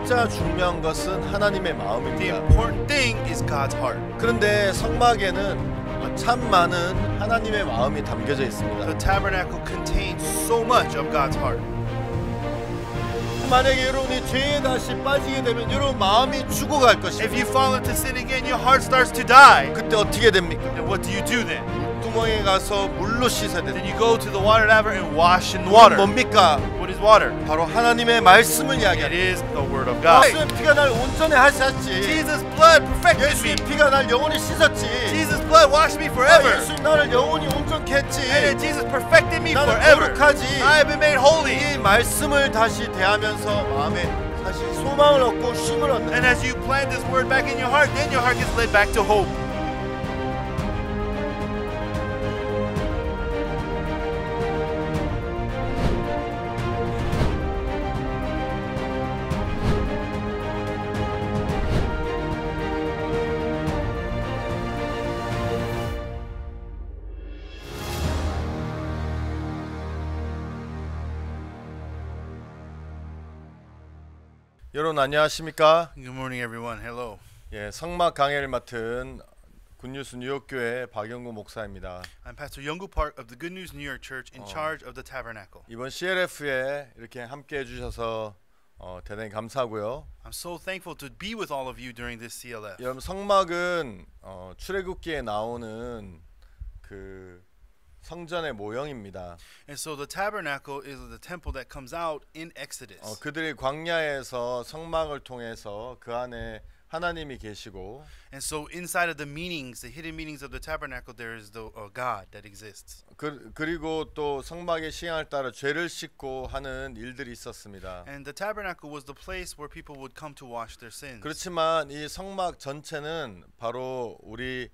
진짜 중요한 것은 하나님의 The 마음입니다. important thing is God's heart. 그런데 성막에는 참 많은 하나님의 마음이 담겨져 있습니다. The tabernacle contains so much of God's heart. 만약에 여러분이 죄에 다시 빠지게 되면 여러분 마음이 죽어갈 If 것입니다. you fall into sin again, your heart starts to die. 그때 어떻게 됩니까? And what do you do then? 구멍에 가서 물로 씻어야 Then 됩니다. you go to the water laver and wash in water. 뭡니까? What is water? 바로 하나님의 말씀을 It 이야기합니다. is the word of God. 예수의 피가 날 온전히 하셨지. Jesus' blood perfected 예수의 me. 피가 날 영원히 씻었지. Jesus' blood washed me forever. 예수 나를 영원히 온전케 했지. And then Jesus perfected me 나는 forever. 거룩하지. I have been made holy. 이 말씀을 다시 대하면서 마음에 다시 소망을 얻고 쉼을 얻는. And as you plant this word back in your heart, then your heart gets led back to hope. 여러분 안녕하십니까? Good morning, everyone. Hello. 예, 성막 강해를 맡은 굿뉴스 뉴욕교회 박영구 목사입니다. I'm Pastor Younggu Park of the Good News New York Church in charge of the tabernacle. 이번 CLF에 이렇게 함께 해주셔서 대단히 감사하고요. I'm so thankful to be with all of you during this CLF. 여러분 성막은 출애굽기에 나오는 그 성전의 모형입니다. And so the tabernacle is the temple that comes out in Exodus. 그들이 광야에서 성막을 통해서 그 안에 하나님이 계시고 And so inside of the meanings, the hidden meanings of the tabernacle, there is the God that exists. 그리고 또 성막의 시향을 따라 죄를 씻고 하는 일들이 있었습니다. And the tabernacle was the place where people would come to wash their sins. 그렇지만 이 성막 전체는 바로 우리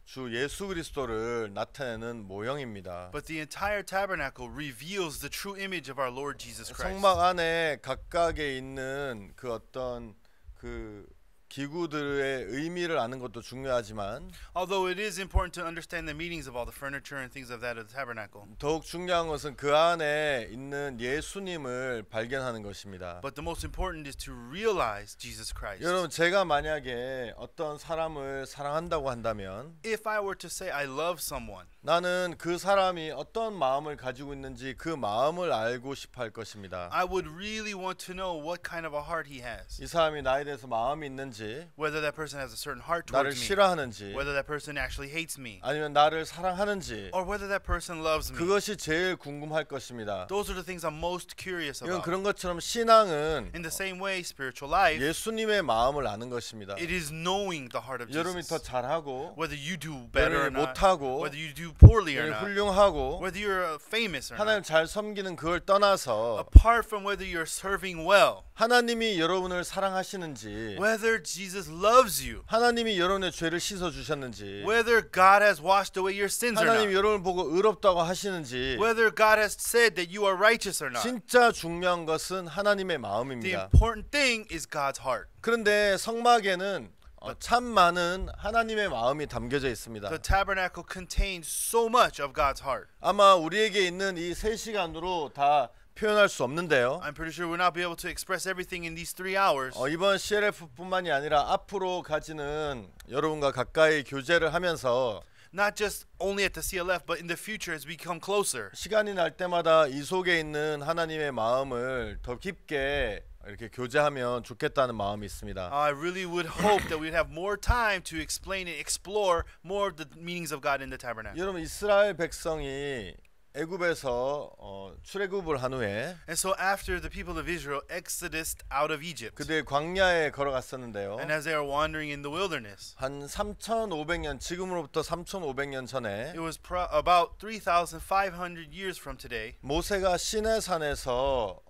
주 예수 그리스도를 나타내는 모형입니다. But the entire tabernacle reveals the true image of our Lord Jesus Christ. 성막 안에 각각에 있는 그 어떤 그 기구들의 의미를 아는 것도 중요하지만 Although it is important to understand the meanings of all the furniture and things of that of the tabernacle. 더욱 중요한 것은 그 안에 있는 예수님을 발견하는 것입니다. But the most important is to realize Jesus Christ. 여러분 제가 만약에 어떤 사람을 사랑한다고 한다면 If I were to say I love someone, 나는 그 사람이 어떤 마음을 가지고 있는지 그 마음을 알고 싶어 할 것입니다. I would really want to know what kind of a heart he has. 이 사람이 나에 대해서 마음이 있는지 Whether that person has a certain heart 나를 towards me, 싫어하는지 whether that person actually hates me, 아니면 나를 사랑하는지 or whether that person loves me. 그것이 제일 궁금할 것입니다. Those are the things I'm most curious 이건 about. 그런 것처럼 신앙은 In the same way, spiritual life, 예수님의 마음을 아는 것입니다. it is knowing the heart of 여러분이 더 Jesus. 잘하고 Whether you do better or 여러분이 not, 못하고 whether you do poorly or 여러분이 not, 훌륭하고 whether you're famous or 하나님 not, 잘 섬기는 그걸 떠나서 apart from whether you're serving well, 하나님이 여러분을 사랑하시는지 whether Jesus loves you, 하나님이 여러분의 죄를 씻어 주셨는지 whether God has washed away your sins or 하나님이 not, 여러분을 보고 의롭다고 하시는지 whether God has said that you are righteous or not. 진짜 중요한 것은 하나님의 The 마음입니다. important thing is God's heart. 그런데 성막에는 참 많은 하나님의 마음이 담겨져 있습니다. The tabernacle contains so much of God's heart. 아마 우리에게 있는 이 3시간으로 다 표현할 수 없는데요. I'm pretty sure we'll not be able to express everything in these 3 hours. 이번 CLF뿐만이 아니라 앞으로 가지는 여러분과 가까이 교제를 하면서 Not just only at the CLF, but in the future as we come closer. 시간이 날 때마다 이 속에 있는 하나님의 마음을 더 깊게 이렇게 교제하면 좋겠다는 마음이 있습니다. I really would hope that we'd have more time to explain and explore more of the meanings of God in the tabernacle. 여러분 이스라엘 백성이 애굽에서 출애굽을 한 후에 And so after the people of Israel exodus out of Egypt, 그들 광야에 걸어갔었는데요. and as they are wandering in the wilderness, 한 3,500년 지금으로부터 3,500년 전에 it was about 3,500 years from today. 모세가 시내산에서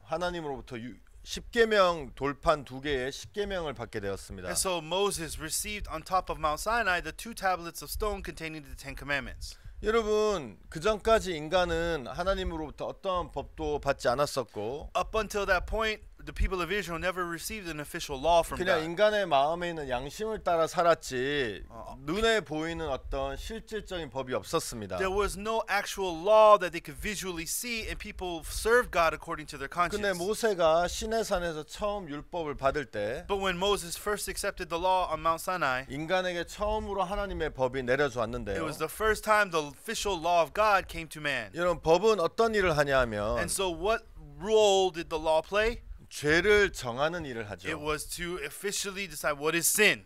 하나님으로부터 10계명 돌판 2개의 10계명을 받게 되었습니다. And so Moses received on top of Mount Sinai the 2 tablets of stone containing the 10 commandments. 여러분 그 전까지 인간은 하나님으로부터 어떤 법도 받지 않았었고 Up until that point, the people of Israel never received an official law from 그냥 God. 인간의 마음에 있는 양심을 따라 살았지 눈에 보이는 어떤 실질적인 법이 없었습니다. There was no actual law that they could visually see, and people served God according to their 근데 conscience. 모세가 시내산에서 처음 율법을 받을 때 But when Moses first accepted the law on Mount Sinai, 인간에게 처음으로 하나님의 법이 내려져 it 왔는데요. was the first time the official law of God came to man. 이런 법은 어떤 일을 하냐 하면 And so what role did the law play? 죄를 정하는 일을 It 하죠. was to officially decide what is sin.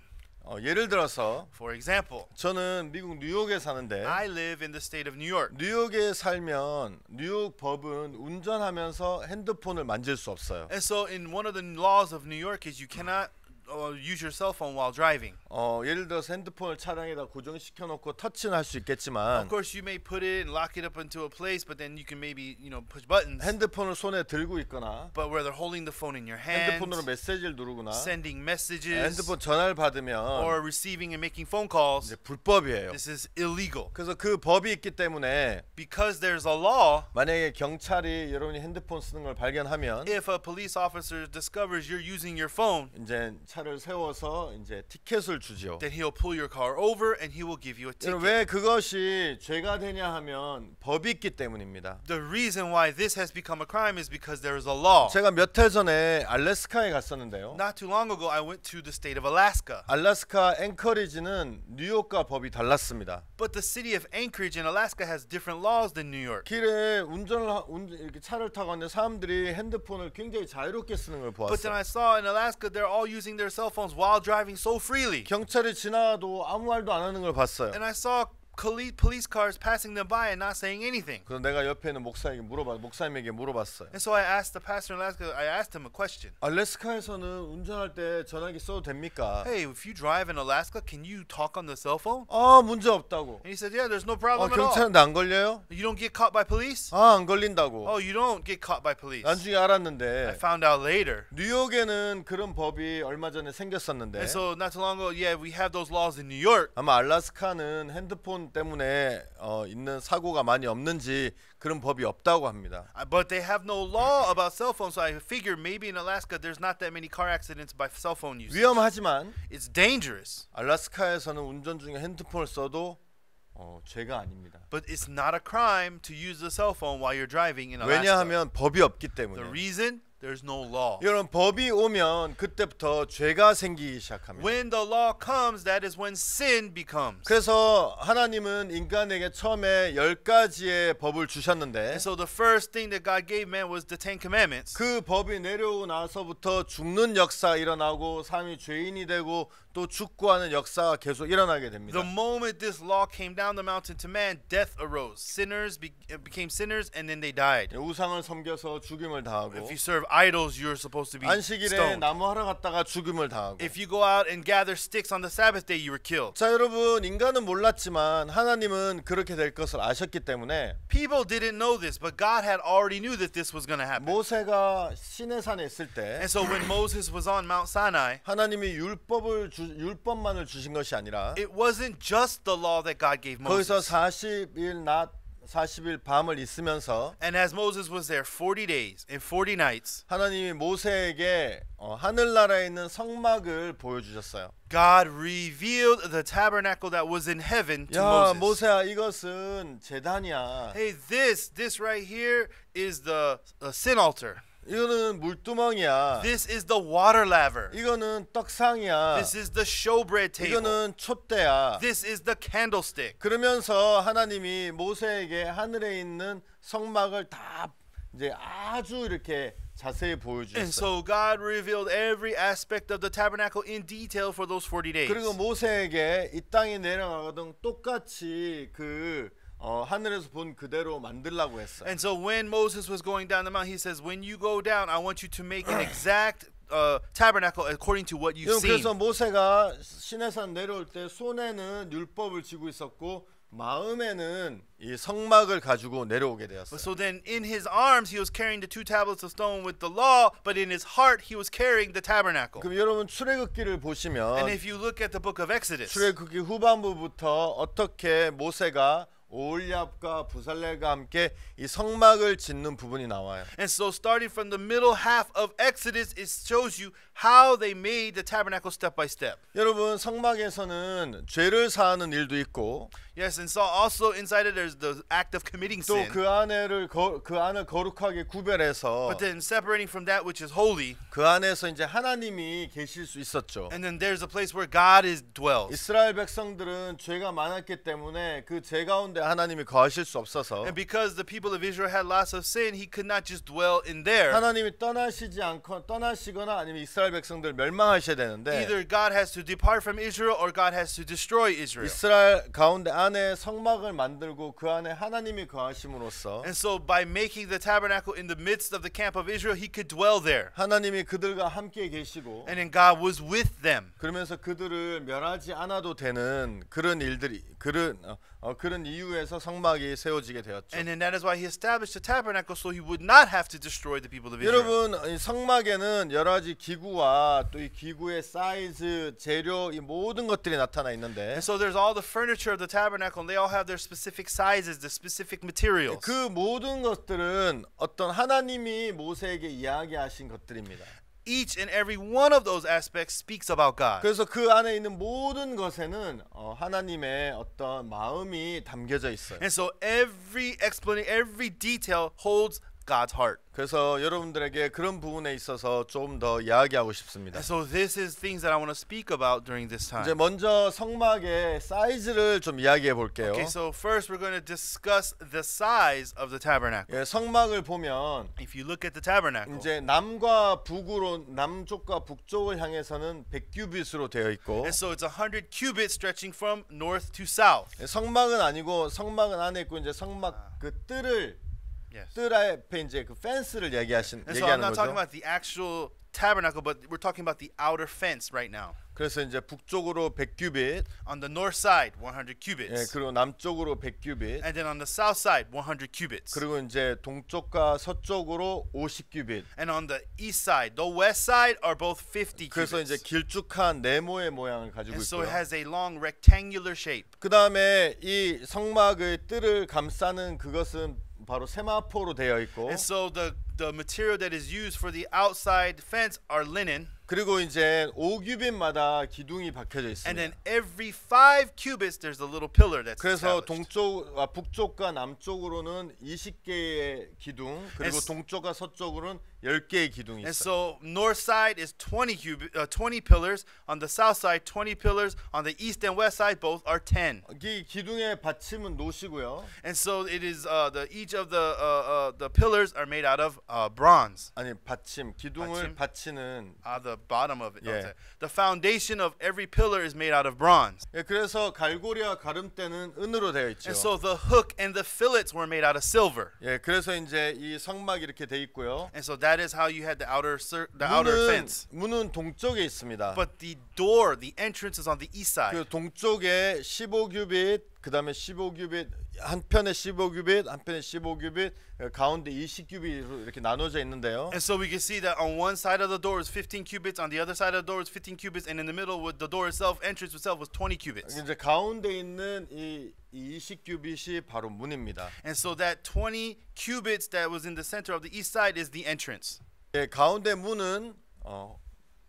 예를 들어서 For example, 저는 미국 뉴욕에 사는데 I live in the state of New York. 뉴욕에 살면 뉴욕 법은 운전하면서 핸드폰을 만질 수 없어요. And so in one of the laws of New York is you cannot use your cell phone while driving. 예를 들어서 핸드폰을 차량에다 고정시켜 놓고 터치는 할 수 있겠지만 Of course, you may put it and lock it up into a place, but then you can maybe push buttons. 핸드폰을 손에 들고 있거나 But where they're holding the phone in your hand, 핸드폰으로 메시지를 누르거나 sending messages, 핸드폰 전화를 받으면 or receiving and making phone calls, 이제 불법이에요. this is illegal. 그래서 그 법이 있기 때문에 Because there's a law, 만약에 경찰이 여러분이 핸드폰 쓰는 걸 발견하면 if a police officer discovers you're using your phone, 이제 차를 세워서 이제 티켓을 주죠. then he'll pull your car over and he will give you a ticket. 왜 그것이 죄가 되냐 하면 법이 있기 때문입니다. The reason why this has become a crime is because there is a law. 제가 몇 해 전에 알래스카에 갔었는데요. Not too long ago, I went to the state of Alaska. 알래스카 앵커리지는 뉴욕과 법이 달랐습니다. But the city of Anchorage in Alaska has different laws than New York. 길에 이렇게 차를 타고 왔는데 사람들이 핸드폰을 굉장히 자유롭게 쓰는 걸 But then 보았어요. I saw in Alaska they're all using their cell phones while driving so freely. 경찰이 지나도 아무 말도 안 하는 걸 봤어요. And I saw police cars passing them by and not saying anything. 그래서 내가 옆에 있는 목사님에게 물어봤어요. And so I asked the pastor in Alaska, I asked him a question. 알래스카에서는 운전할 때 전화기 써도 됩니까? Hey, if you drive in Alaska, can you talk on the cell phone? 문제 없다고. And he said, yeah, there's no problem at all. 경찰한테 안 걸려요? You don't get caught by police? 안 걸린다고. Oh, you don't get caught by police. 나중에 I 알았는데 found out later. 뉴욕에는 그런 법이 얼마 전에 생겼었는데 And so not too long ago, yeah, we have those laws in New York. 아마 알래스카는 핸드폰 때문에 있는 사고가 많이 없는지 그런 법이 없다고 합니다. But they have no law about cell phones, so I figure maybe in Alaska there's not that many car accidents by cell phone use. 위험하지만 It's dangerous, 알래스카에서는 운전 중에 핸드폰을 써도 죄가 아닙니다. but it's not a crime to use the cell phone while you're driving in Alaska. 왜냐하면 법이 없기 The 때문에. reason? There's no law. 여러분 법이 오면 그때부터 죄가 생기기 시작합니다. When the law comes, that is when sin becomes. 그래서 하나님은 인간에게 처음에 10가지의 법을 주셨는데 And so the first thing that God gave man was the Ten Commandments. 그 법이 내려오고 나서부터 죽는 역사가 일어나고 사람이 죄인이 되고 또 죽고 하는 역사가 계속 일어나게 됩니다. The moment this law came down the mountain to man, death arose. Sinners became sinners and then they died. 우상을 섬겨서 죽임을 당하고 If you serve idols, you're supposed to be 안식일에 stoned. 나무하러 갔다가 죽임을 당하고. If you go out and gather sticks on the Sabbath day, you were killed. 자 여러분 인간은 몰랐지만 하나님은 그렇게 될 것을 아셨기 때문에 People didn't know this, but God had already knew that this was going to happen. 모세가 시내산에 있을 때 And so when Moses was on Mount Sinai, 하나님이 율법만을 주신 것이 아니라 it wasn't just the law that God gave 거기서 Moses. 40일 낮 40일 밤을 있으면서 And as Moses was there 40 days and 40 nights, 하나님이 모세에게 하늘나라에 있는 성막을 보여주셨어요. God revealed the tabernacle that was in heaven to 야 Moses. 모세야 이것은 제단이야. Hey, this right here is the sin altar. 이거는 물두멍이야. This is the water laver. 이거는 떡상이야. This is the showbread table. 이거는 촛대야. This is the candlestick. 그러면서 하나님이 모세에게 하늘에 있는 성막을 다 이제 아주 이렇게 자세히 And 보여주셨어요. so God revealed every aspect of the tabernacle in detail for those 40 days. 그리고 모세에게 이 땅에 내려가거든 똑같이 그 하늘에서 본 그대로 만들라고 했어요. And so when Moses was going down the mountain, he says, when you go down, I want you to make an exact tabernacle according to what you've seen. 그래서 모세가 시내산 내려올 때 손에는 율법을 쥐고 있었고 마음에는 이 성막을 가지고 내려오게 되었어요. So then in his arms he was carrying the 2 tablets of stone with the law, but in his heart he was carrying the tabernacle. 그럼 여러분 출애굽기를 And 보시면 if you look at the book of Exodus, 출애굽기 후반부부터 어떻게 모세가 오홀리압과 부살렐과 함께 이 성막을 짓는 부분이 나와요. And so starting from the middle half of Exodus, it shows you how they made the tabernacle step by step. 여러분 성막에서는 죄를 사하는 일도 있고 Yes, and so also inside it there's the act of committing 또 sin. 그 안을 거룩하게 구별해서 But then separating from that which is holy, 그 안에서 이제 하나님이 계실 수 있었죠. and then there's a place where God is dwells. 이스라엘 백성들은 죄가 많았기 때문에 그 죄 가운데 하나님이 거하실 수 없어서 And because the people of Israel had lots of sin, he could not just dwell in there. 하나님이 떠나시거나 아니면 이스라엘 백성들 멸망하셔야 되는데 Either God has to depart from Israel or God has to destroy Israel. 이스라엘 가운데 안에 성막을 만들고 그 안에 하나님이 거하심으로써 And so by making the tabernacle in the midst of the camp of Israel, he could dwell there. 하나님이 그들과 함께 계시고 And then God was with them. 그러면서 그들을 멸하지 않아도 되는 그런 일들이 그런 이유에서 성막이 세워지게 되었죠. And then that is why he established the tabernacle so he would not have to destroy the people of Israel. 여러분 이 성막에는 여러 가지 기구와 또 이 기구의 사이즈, 재료 이 모든 것들이 나타나 있는데 And so there's all the furniture of the tabernacle, and they all have their specific sizes, the specific materials. 그 모든 것들은 어떤 하나님이 모세에게 이야기하신 것들입니다. Each and every one of those aspects speaks about God. 그래서 그 안에 있는 모든 것에는 하나님의 어떤 마음이 담겨져 있어요. And so every explanation, every detail holds God's heart. 그래서 여러분들에게 그런 부분에 있어서 좀 더 이야기하고 싶습니다. And so this is things that I want to speak about during this 이제 time. 먼저 성막의 사이즈를 좀 이야기해 볼게요. Okay, so first we're going to discuss the size of the tabernacle. 예, 성막을 보면 If you look at the tabernacle, 이제 남쪽과 북쪽을 향해서는 100규빗으로 되어 있고 and so it's 100 cubits stretching from north to south. 성막은 아니고 성막은 안에 있고 이제 성막 그 Yes. 뜰 앞에 이제 그 펜스를 And so I'm 얘기하는 not talking 거죠. about the actual tabernacle, but we're talking about the outer fence right now. 그래서 이제 북쪽으로 100규빗, On the north side, 100 예, cubits. 그리고 남쪽으로 100규빗, And then on the south side, 100 cubits. 그리고 이제 동쪽과 서쪽으로 50규빗. And on the east side, the west side are both 50 그래서 이제 cubits. 길쭉한 네모의 모양을 가지고 And so it 있고요. has a long rectangular shape. 그 다음에 이 성막의 뜰을 감싸는 그것은 바로 세마포로 되어 있고 And so the material that is used for the outside fence are linen. 그리고 이제 5규빗마다 기둥이 박혀져 And 있습니다. then every 5 cubits, there's a little pillar that's 그래서 established. 북쪽과 남쪽으로는 20개의 기둥, 그리고 And 동쪽과 서쪽으로는 10개의 기둥이 And 있어요. so north side is 20 pillars. On the south side, 20 pillars. On the east and west side, both are 10. 이 기둥의 받침은 노시고요. And so it is each of the pillars are made out of bronze. 아니 기둥을 받침? 받치는 The bottom of it. Yeah. Okay. The foundation of every pillar is made out of bronze. 예, 그래서 갈고리와 가름대는 은으로 되어 있죠. And so the hook and the fillets were made out of silver. 예, 그래서 이제 이 성막이 이렇게 돼 있고요. And so that is how you had the outer fence. 문은 동쪽에 있습니다. But the door, the entrance is on the east side. 그 동쪽에 15규빗, 그다음에 15규빗, 한편에 15규빗, 한편에 15규빗, 가운데 20규빗으로 이렇게 나눠져 있는데요. And so we can see that on one side of the door is 15 cubits, on the other side of the door is 15 cubits, and in the middle with the door itself, entrance itself was 20 cubits. 이제 가운데 있는 이 20규빗이 바로 문입니다. And so that 20 cubits that was in the center of the east side is the entrance. 예, 가운데 문은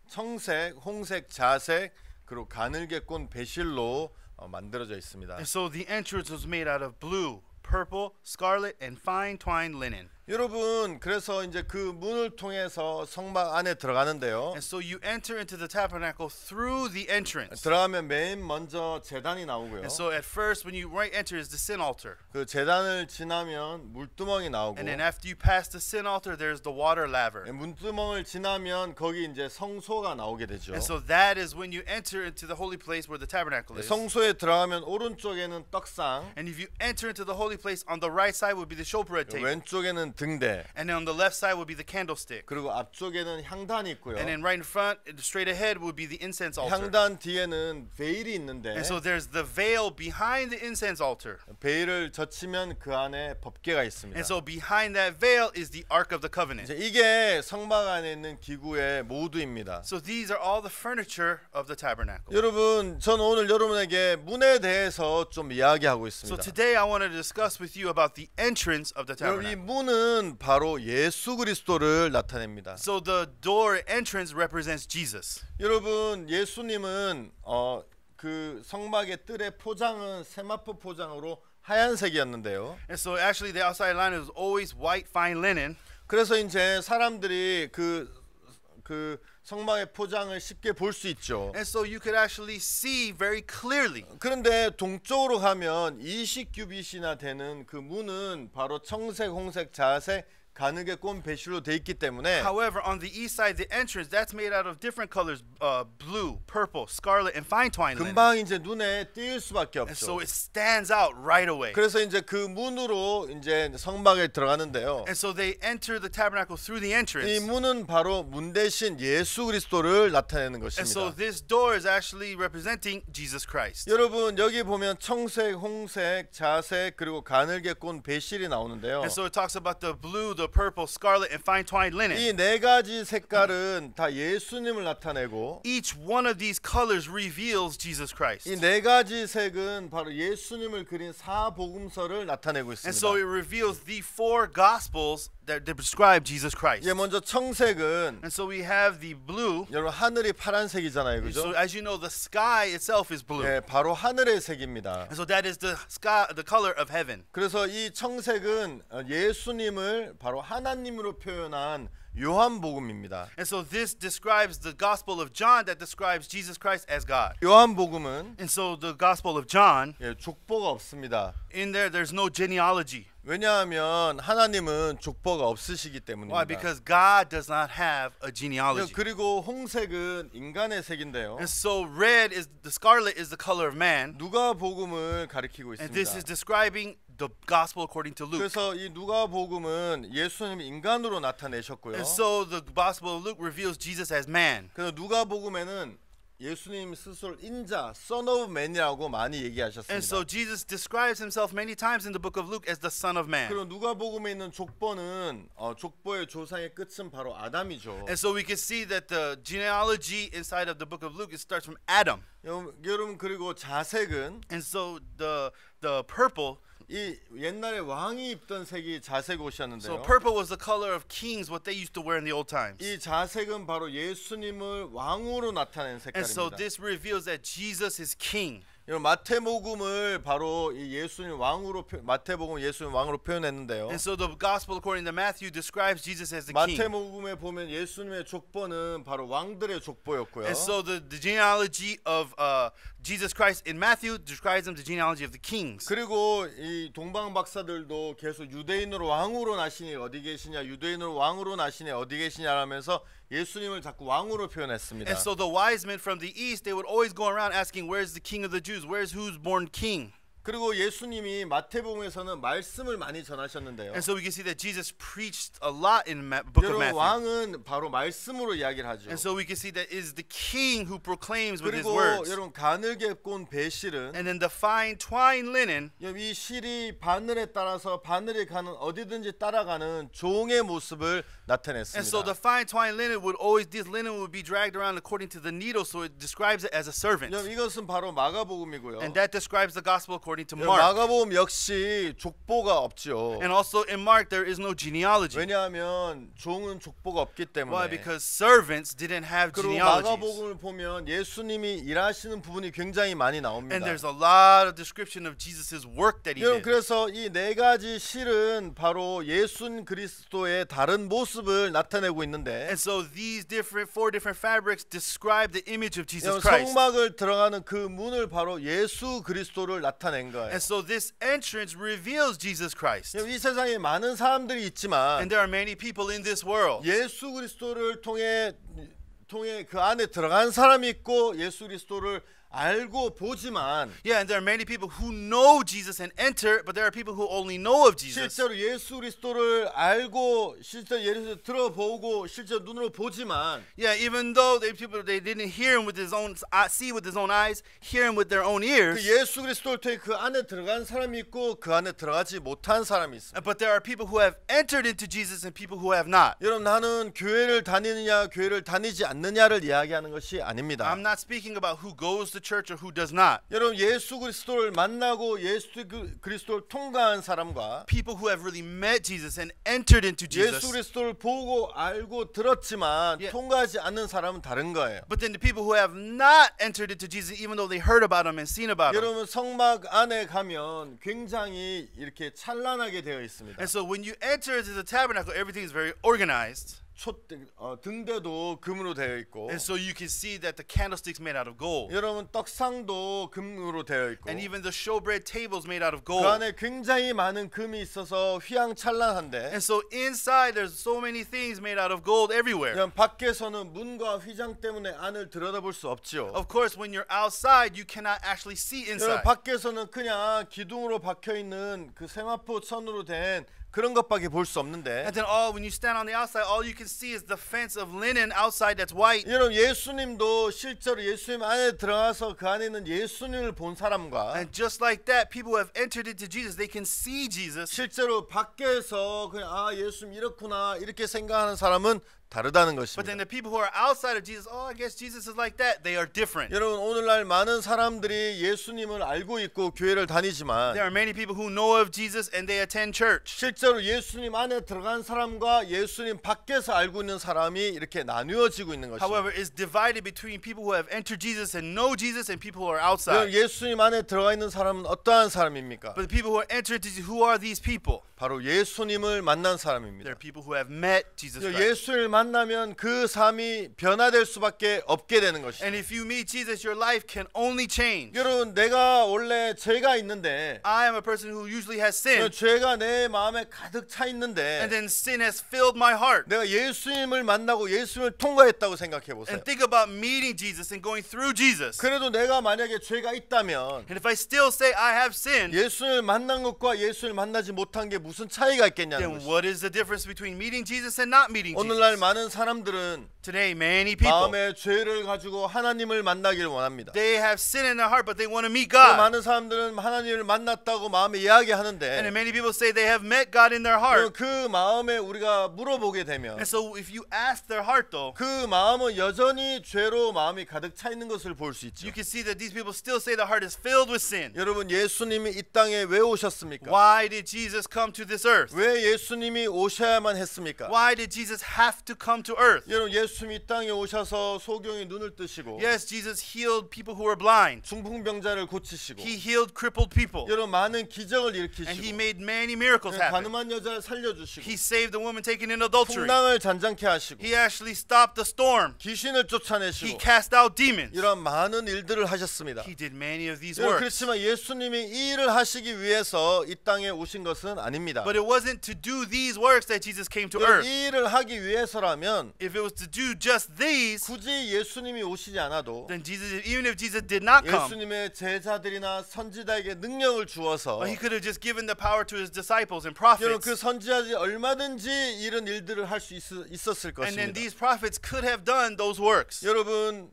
청색, 홍색, 자색, 그리고 가늘게 꼰 배실로 만들어져 있습니다. And so the entrance was made out of blue, purple, scarlet, and fine twined linen. 여러분, 그래서 이제 그 문을 통해서 성막 안에 들어가는데요. And so you enter into the tabernacle through the entrance. 들어가면 맨 먼저 제단이 나오고요. And so at first when you enter is the sin altar. 그 제단을 지나면 물두멍이 나오고 And then after you pass the sin altar, there's the water laver. 물두멍을 지나면 거기 이제 성소가 나오게 되죠. And so that is when you enter into the holy place where the tabernacle is. 성소에 들어가면 오른쪽에는 떡상, And if you enter into the holy place, on the right side would be the showbread table. 왼쪽에는 등대. And then on the left side would be the candlestick. 그리고 앞쪽에는 향단이 있고요. And then right in front, straight ahead, would be the incense altar. 향단 뒤에는 베일이 있는데 And so there's the veil behind the incense altar. 베일을 젖히면 그 안에 법궤가 있습니다. And so behind that veil is the Ark of the Covenant. 이게 성막 안에 있는 기구의 모두입니다. So these are all the furniture of the tabernacle. 여러분, 저는 오늘 여러분에게 문에 대해서 좀 이야기하고 So 있습니다. today I want to discuss with you about the entrance of the 여러분, 이 tabernacle. 문은 바로 예수 그리스도를 나타냅니다. So the door entrance represents Jesus. 여러분, 예수님은 그 성막의 뜰의 포장은 세마포 포장으로 하얀색이었는데요. And so actually the outside line was always white fine linen. 그래서 이제 사람들이 그 성막의 포장을 쉽게 볼 수 있죠. And so you could actually see very clearly. 그런데 동쪽으로 가면 20규빗이나 되는 그 문은 바로 청색, 홍색, 자색, 가늘게 꼰 배실로 돼 있기 때문에 However, on the east side, the entrance, that's made out of different colors, blue, purple, scarlet, and fine twined linen. 금방 이제 눈에 띌 수밖에 And so 없죠. it stands out right away. 그래서 이제 그 문으로 이제 성막에 들어가는데요. And so they enter the tabernacle through the 이 entrance. 문은 바로 문 대신 예수 그리스도를 나타내는 And so 것입니다. this door is actually representing Jesus Christ. 여러분, 여기 보면 청색, 홍색, 자색 그리고 가늘게 꼰 배실이 나오는데요. And so it talks about the blue, the purple, scarlet, and fine twined linen. 이 네 가지 색깔은 다 예수님을 나타내고 Each one of these colors reveals Jesus Christ. 이 네 가지 색은 바로 예수님을 그린 사복음서를 나타내고 And so it 있습니다. reveals the four gospels that describe Jesus Christ. 예, 먼저 청색은 And so we have the blue. 여러분 하늘이 파란색이잖아요, So 그죠? as you know, the sky itself is blue. 예, 바로 하늘의 색입니다. And so that is the sky, the color of heaven. 그래서 이 청색은 예수님을 바로 하나님으로 표현한 요한복음입니다. And so this describes the gospel of John that describes Jesus Christ as God. 요한복음은 And so the gospel of John, 예, 족보가 없습니다. in there, there's no genealogy. 왜냐하면 하나님은 족보가 없으시기 Why? 때문입니다. Because God does not have a genealogy. 그리고 홍색은 인간의 색인데요. And so red is the scarlet is the color of man. 누가복음을 가리키고 And this is 있습니다. describing the gospel according to Luke. 그래서 이 누가복음은 예수님이 인간으로 나타내셨고요. And so the gospel of Luke reveals Jesus as man. 그래서 누가복음에는 예수님 스스로 인자, Son of Man이라고 많이 And 얘기하셨습니다. so Jesus describes himself many times in the book of Luke as the Son of Man. 그리고 누가복음에 있는 족보는 족보의 조상의 끝은 바로 아담이죠. And so we can see that the genealogy inside of the book of Luke, it starts from Adam. 여러분 그리고 자색은 And so the purple, 이 옛날에 왕이 입던 색이 자색 so 옷이었는데요. purple was the color of kings, what they used to wear in the old times. 이 자색은 바로 예수님을 왕으로 나타낸 And so 색깔입니다. this reveals that Jesus is king. 여러분 마태복음을 바로 이 예수님 왕으로 마태복음 예수님 왕으로 표현했는데요. And so the gospel according to Matthew describes Jesus as the king. 마태복음에 보면 예수님의 족보는 바로 왕들의 족보였고요. And so the genealogy of Jesus Christ in Matthew describes him the genealogy of the kings. 그리고 이 동방 박사들도 계속 유대인으로 왕으로 나시니 어디 계시냐, 유대인으로 왕으로 나시니 어디 계시냐 하면서 예수님을 자꾸 왕으로 표현했습니다. And so the wise men from the east, they would always go around asking, where's the king of the Jews? Where's who's born king? 그리고 예수님이 마태복음에서는 말씀을 많이 전하셨는데요. And so we can see that Jesus preached a lot in the book of 여러분 Matthew. 왕은 바로 말씀으로 이야기를 하죠. And so we can see that it is the king who proclaims with his 그리고 words. 여러분 가늘게 꼰 배실은 And then the fine twined linen, 이 실이 바늘에 따라서 바늘이 가는 어디든지 따라가는 종의 모습을 and so the 나타냈습니다. fine twined linen would always, this linen would be dragged around according to the needle, so it describes it as a servant. 이것은 바로 마가복음이고요. And that describes the gospel according to Mark. 마가복음 역시 족보가 없죠. And also in Mark, there is no genealogy. 왜냐하면 종은 족보가 없기 Why? 때문에. Because servants didn't have 그리고 genealogies. 마가복음을 보면 예수님이 일하시는 부분이 굉장히 많이 나옵니다. And there's a lot of description of Jesus' work that he 여러분 did. 그래서 이 네 가지 실은 바로 예수 그리스도의 다른 모습을 나타내고 있는데 And so these four different fabrics describe the image of Jesus 여러분 Christ. 성막을 들어가는 그 문을 바로 예수 그리스도를 나타낸 거예요. And so this entrance reveals Jesus Christ. 이 세상에 많은 사람들이 있지만 And there are many people in this world. 예수 그리스도를 통해 그 안에 들어간 사람이 있고 예수 그리스도를 알고 보지만 Yeah, and there are many people who know Jesus and enter, but there are people who only know of Jesus. 실제로 예수 그리스도를 알고 실제 예수 들어보고 실제 눈으로 보지만 Yeah, even though they didn't hear him with his own see with his own eyes, hear him with their own 그 ears. 예수 그리스도를 통해 그 안에 들어간 사람이 있고 그 안에 들어가지 못한 사람이 있습니다. But there are people who have entered into Jesus and people who have not. 여러분 나는 교회를 다니느냐 교회를 다니지 않느냐를 이야기하는 것이 아닙니다. I'm not speaking about who goes to church or who does not. 여러분 예수 그리스도를 만나고 예수 그리스도를 통과한 사람과 People who have really met Jesus and entered into 예수 Jesus. 그리스도를 보고 알고 들었지만 Yeah. 통과하지 않는 사람은 다른 거예요. But then the people who have not entered into Jesus, even though they heard about him and seen about him. 여러분 성막 안에 가면 굉장히 이렇게 찬란하게 되어 있습니다. And so when you enter into the tabernacle, everything is very organized. 등대도 금으로 되어 있고 And so you can see that the candlesticks made out of gold. 여러분 떡상도 금으로 되어 있고 And even the showbread tables made out of 그 gold. 안에 굉장히 많은 금이 있어서 휘황찬란한데 And so inside there's so many things made out of gold everywhere. 그냥 밖에서는 문과 휘장 때문에 안을 들여다볼 수 없지요. Of course, when you're outside, you cannot actually see 여러분 inside. 밖에서는 그냥 기둥으로 박혀 있는 그 세마포 천으로 된 그런 것밖에 볼 수 없는데 And then when you stand on the outside, all you can see is the fence of linen outside that's white. 여러분 예수님도 실제로 예수님 안에 들어가서 그 안에 있는 예수님을 본 사람과 And just like that, people who have entered into Jesus, they can see Jesus. 실제로 밖에서 그냥 아 예수님 이렇구나 이렇게 생각하는 사람은 다르다는 But then 것입니다. the people who are outside of Jesus, I guess Jesus is like that. They are different. 여러분 오늘날 많은 사람들이 예수님을 알고 있고 교회를 다니지만 There are many people who know of Jesus and they attend church. 실제로 예수님 안에 들어간 사람과 예수님 밖에서 알고 있는 사람이 이렇게 나누어지고 있는 것입니다. However, it's divided between people who have entered Jesus and know Jesus and people who are 여러분 outside. 예수님 안에 들어가 있는 사람은 어떠한 사람입니까? But the people who are entered into Jesus, who are these people? 바로 예수님을 만난 They're 사람입니다. people who have met Jesus Christ. 예수를 만나면 그 삶이 변화될 수밖에 없게 되는 것이죠. And if you meet Jesus, your life can only change. 여러분 내가 원래 죄가 있는데 I am a person who usually has sin, 죄가 내 마음에 가득 차 있는데 and then sin has filled my heart. 내가 예수님을 만나고 예수님을 통과했다고 생각해 보세요. And think about meeting Jesus and going through Jesus. 그래도 내가 만약에 죄가 있다면 And if I still say I have sinned, 예수님을 만난 것과 예수님을 만나지 못한 게 무슨 차이가 있겠냐는 then 것이죠. what is the difference between meeting Jesus and not meeting 오늘날 Jesus? 많은 사람들은 Today, many people, 마음에 죄를 가지고 하나님을 만나길 원합니다. they have sin in their heart, but they want to meet 또 God. 많은 사람들은 하나님을 만났다고 마음에 And 이야기하는데 then many people say they have met God in their heart. 그 마음에 우리가 물어보게 되면 And so if you ask their heart though, 그 마음은 여전히 죄로 마음이 가득 차 있는 것을 볼 수 있죠. you can see that these people still say the heart is filled with sin. 여러분 예수님이 이 땅에 왜 오셨습니까? Why did Jesus come to this earth? 왜 예수님이 오셔야만 했습니까? Why did Jesus have to come to earth? 여러분 예수님이 이 땅에 오셔서 소경의 눈을 뜨시고 Yes, Jesus healed people who were blind. 중풍병자를 고치시고 He healed crippled people. 여러분 많은 기적을 And he 일으키시고 made many miracles happen. 가늠한 여자를 살려주시고 He saved the woman taken in adultery. 풍랑을 잔잔케 하시고 He actually stopped the storm. 귀신을 He 쫓아내시고 cast out demons. 이런 많은 일들을 하셨습니다. He did many of these 여러분, works. 그렇지만 예수님이 이 일을 하시기 위해서 이 땅에 오신 것은 아닙니다. But it wasn't to do these works that Jesus came to 여러분, earth. 이 일을 하기 위해서라면 If it was to do just these, 굳이 예수님이 오시지 않아도 then Jesus, even if Jesus did not come, 예수님의 제자들이나 선지자에게 능력을 주어서 he could have just given the power to his disciples and 여러분 prophets. 그 선지자들이 얼마든지 이런 일들을 할 수 있었을 And then 것입니다. these prophets could have done those works. 여러분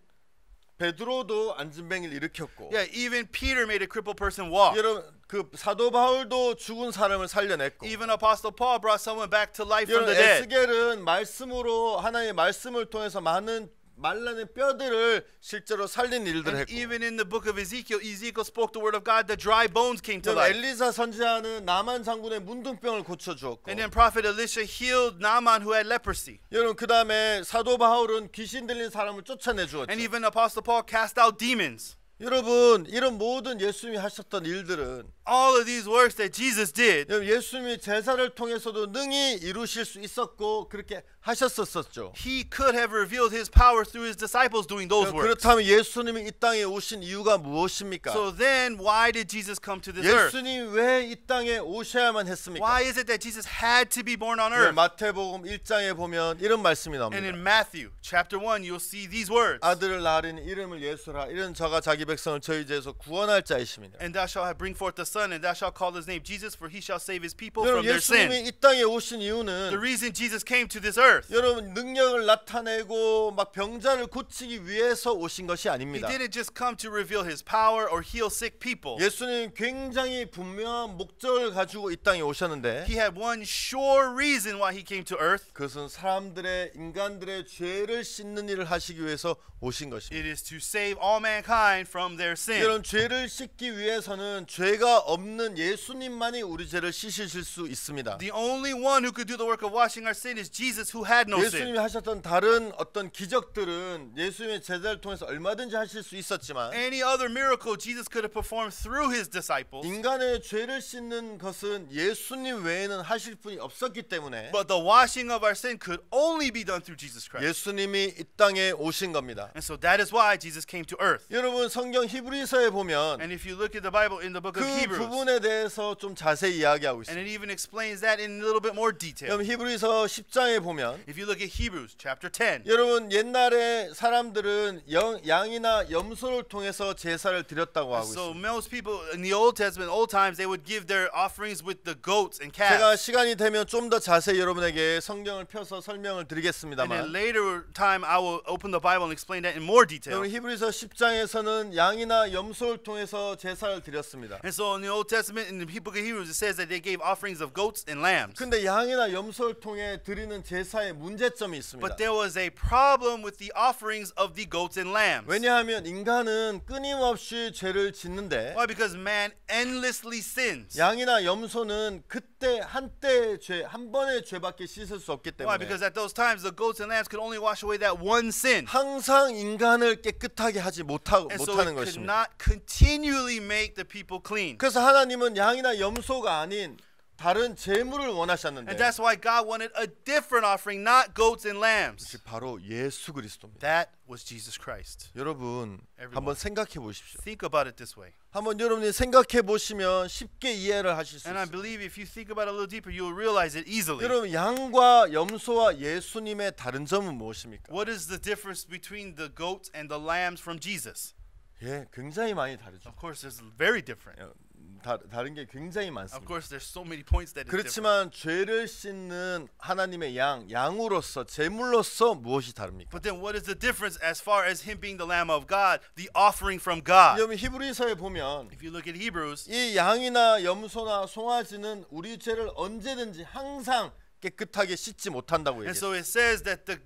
베드로도 안진뱅이를 일으켰고 Yeah, even Peter made a crippled person walk. 여러분 그 사도 바울도 죽은 사람을 살려냈고 Even Apostle Paul brought someone back to life from 여러분 the dead. 에스겔은 말씀으로 하나님의 말씀을 통해서 많은 말라는 뼈들을 실제로 살린 일들을 And 했고 even in the book of Ezekiel, Ezekiel spoke the word of God, the dry bones came to 여러분 life. 엘리사 선지자는 나만 장군의 문둥병을 고쳐주었고 And then prophet Elisha healed Naaman who had leprosy. 여러분 그 다음에 사도 바울은 귀신 들린 사람을 쫓아내주었죠. And even Apostle Paul cast out demons. 여러분 이런 모든 예수님이 하셨던 일들은 all of these works that Jesus did, 예수님이 제사를 통해서도 능히 이루실 수 있었고 그렇게 하셨었죠. he could have revealed his power through his disciples doing those works. 그렇다면 예수님이 이 땅에 오신 이유가 무엇입니까? So then why did Jesus come to this earth? 예수님 왜 이 땅에 오셔야만 했습니까? Why is it that Jesus had to be born on earth? 마태복음 1장에 보면 이런 말씀이 And 나옵니다. in Matthew chapter 1 you'll see these words. 아들을 낳으리니 이름을 예수라. 이런 저가 자기 백성을 저희 죄에서 구원할 자이심이니라. And thou shalt bring forth a son, and thou shalt call his name Jesus, for he shall save his people 여러분 from their sin. 예수님이 이 땅에 오신 The 이유는 reason Jesus came to this earth, 여러분 능력을 나타내고 막 병자를 고치기 위해서 오신 것이 he 아닙니다. didn't just come to reveal his power or heal sick people. 예수님 굉장히 분명한 목적을 가지고 이 땅에 오셨는데 He had one sure reason why he came to earth. 그것은 사람들의 인간들의 죄를 씻는 일을 하시기 위해서 오신 것입니다. It is to save all mankind from their sin. 이런 죄를 씻기 위해서는 죄가 없는 예수님만이 우리 죄를 씻으실 수 있습니다. The only one who could do the work of washing our sin is Jesus, who had no sin. 예수님이 하셨던 다른 어떤 기적들은 예수님의 제자를 통해서 얼마든지 하실 수 있었지만 Any other miracle Jesus could have performed through his disciples. 인간의 죄를 씻는 것은 예수님 외에는 하실 분이 없었기 때문에 But the washing of our sin could only be done through Jesus Christ. 예수님이 이 땅에 오신 겁니다. And so that is why Jesus came to earth. 여러분 성경 히브리서에 보면 And if you look at the Bible in the book 그 of Hebrews, 부분에 대해서 좀 자세히 이야기하고 and it 있습니다. even explains that in a little bit more detail. 여러분 히브리서 10장에 보면 If you look at Hebrews chapter 10, 여러분 옛날에 사람들은 양이나 염소를 통해서 제사를 드렸다고 하고 so 있습니다. most people in the Old Testament, old times, they would give their offerings with the goats and 제가 calves. 시간이 되면 좀 더 자세히 여러분에게 성경을 펴서 설명을 And in 드리겠습니다만 later time, I will open the Bible and explain that in more detail. 여러분 히브리서 10장에서는 양이나 염소를 통해서 제사를 드렸습니다. And so in the Old Testament, in the book of Hebrews, it says that they gave offerings of goats and lambs. 근데 양이나 염소를 통해 드리는 제사에 문제점이 있습니다. But there was a problem with the offerings of the goats and lambs. 왜냐하면 인간은 끊임없이 죄를 짓는데 Why? Because man endlessly sins. 양이나 염소는 그때 한때의 죄, 한 번의 죄밖에 씻을 수 없기 Why? 때문에 Because at those times the goats and lambs could only wash away that one sin. 항상 인간을 깨끗하게 하지 And so it 못하는 could 것입니다. not continually make the people clean. 그래서 하나님은 양이나 염소가 아닌 다른 제물을 원하셨는데 And that's why God wanted a different offering, not goats and lambs. 그것이 바로 예수 그리스도입니다. That was Jesus Christ. 여러분 Everyone. 한번 생각해 보십시오. Think about it this way. 한번 여러분이 생각해 보시면 쉽게 이해를 하실 수 And I 있습니다. believe if you think about it a little deeper, you'll realize it easily. 여러분 양과 염소와 예수님의 다른 점은 무엇입니까? What is the difference between the goats and the lambs from Jesus? 예, 굉장히 많이 다르죠. Of course, it's very different. 다른 게 굉장히 Of 많습니다. course, there's so many points that is different. 그렇지만 죄를 씻는 하나님의 양으로서 제물로서 무엇이 다릅니까? But then what is the difference as far as him being the Lamb of God, the offering from God? 여러분 히브리서에 보면 If you look at Hebrews, 이 양이나 염소나 송아지는 우리 죄를 언제든지 항상 깨끗하게 씻지 못한다고 and 얘기해요. so it says that the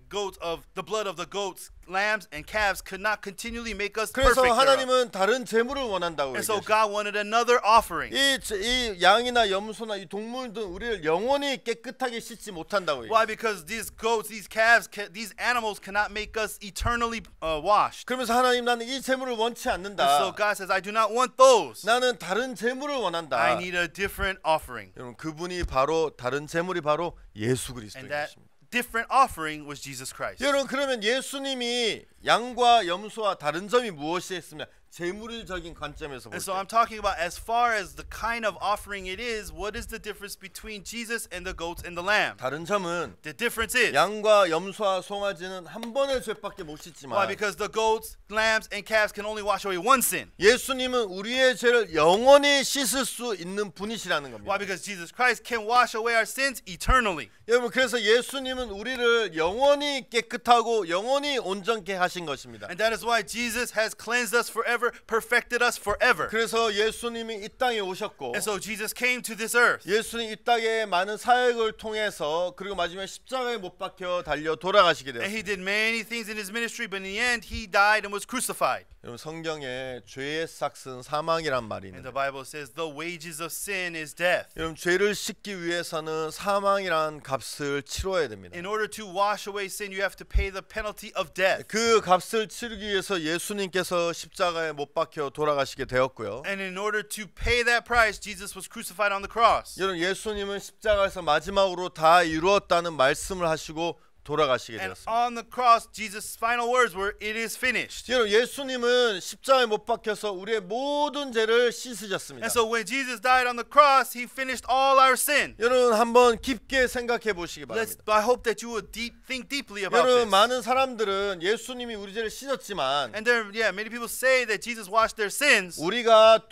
blood of the goats, lambs, and calves could not continually make us 그래서 perfect. thereof. 하나님은 다른 제물을 원한다고 And so 얘기해요. God wanted another offering. 이 양이나 염소나 이 동물들은 우리를 영원히 깨끗하게 씻지 못한다고 Why? 얘기해요. Because these goats, these calves, these animals cannot make us eternally washed. 그러면서 하나님 나는 이 제물을 원치 And so 않는다. God says, I do not want those. 나는 다른 제물을 원한다. I need a different offering. 여러분 그분이 바로 다른 제물이 바로 예수 그리스도인 And that 것입니다. different offering was Jesus Christ. 여러분 그러면 예수님이 양과 염소와 다른 점이 무엇이 있습니까? 제물적인 관점에서 볼 And so 때. I'm talking about as far as the kind of offering it is, what is the difference between Jesus and the goats and the lamb? 다른 점은 The difference is, 양과 염소와 송아지는 한 번의 죄밖에 못 why? 씻지만 Because the goats, lambs, and calves can only wash away one sin. 예수님은 우리의 죄를 영원히 씻을 수 있는 분이시라는 Why? 겁니다. Because Jesus Christ can wash away our sins eternally. 여러분 그래서 예수님은 우리를 영원히 깨끗하고 영원히 온전케 하신 것입니다. And that is why Jesus has cleansed us forever, perfected us forever. 그래서 예수님이 이 땅에 오셨고 And so Jesus came to this earth. 예수님 이 땅에 많은 사역을 통해서 그리고 마지막에 십자가에 못 박혀 달려 돌아가시게 And 되었습니다. he did many things in his ministry, but in the end, he died and was crucified. 여러분 성경에 죄의 삭은 사망이란 말이 And 있는데 the Bible says the wages of sin is death. 여러분 죄를 씻기 위해서는 사망이란 값을 치러야 됩니다. In order to wash away sin, you have to pay the penalty of death. 그 값을 치르기 위해서 예수님께서 십자가에 십자가에 못 박혀 돌아가시게 되었고요. And in order to pay that price, Jesus was crucified on the cross. 여러분 예수님은 십자가에서 마지막으로 다 이루었다는 말씀을 하시고 돌아가시게 And 되었습니다. on the cross, Jesus' final words were, "It is finished." 여러분 예수님은 십자가에 못 박혀서 우리의 모든 죄를 씻으셨습니다. And so when Jesus died on the cross, he finished all our sin. 여러분 한번 깊게 생각해 보시기 바랍니다. I hope that you would think deeply about 여러분 this. 많은 사람들은 예수님이 우리 죄를 씻었지만 And many people say that Jesus washed their sins. 우리가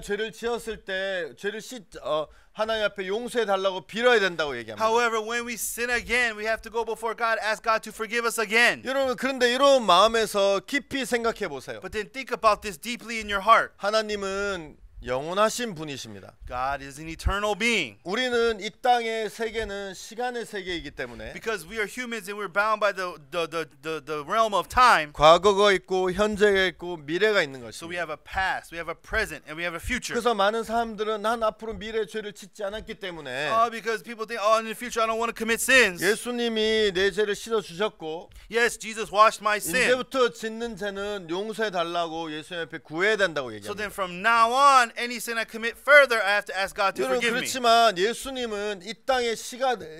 죄를 지었을 때 죄를 하나님 앞에 용서해 달라고 빌어야 된다고 얘기합니다. However, when we sin again, we have to go before God, ask God to forgive us again. 여러분 그런데 이런 마음에서 깊이 생각해 보세요. But then think about this deeply in your heart. 하나님은 영원하신 분이십니다. God is an eternal being. 우리는 이 땅의 세계는 시간의 세계이기 때문에 Because we are humans and we're bound by the realm of time. 과거가 있고 현재가 있고 미래가 있는 So we 것입니다. have a past, we have a present, and we have a future. 그래서 많은 사람들은 난 앞으로 미래 죄를 짓지 않았기 때문에 Because people think, in the future I don't want to commit sins. 예수님이 내 죄를 씻어 주셨고 Yes, Jesus washed my sin. 이제부터 짓는 죄는 용서해 달라고 예수님 앞에 구해야 된다고 So then 얘기합니다. from now on, any sin I commit further, I have to ask God to 여러분 forgive me. 그렇지만 예수님은 이 땅의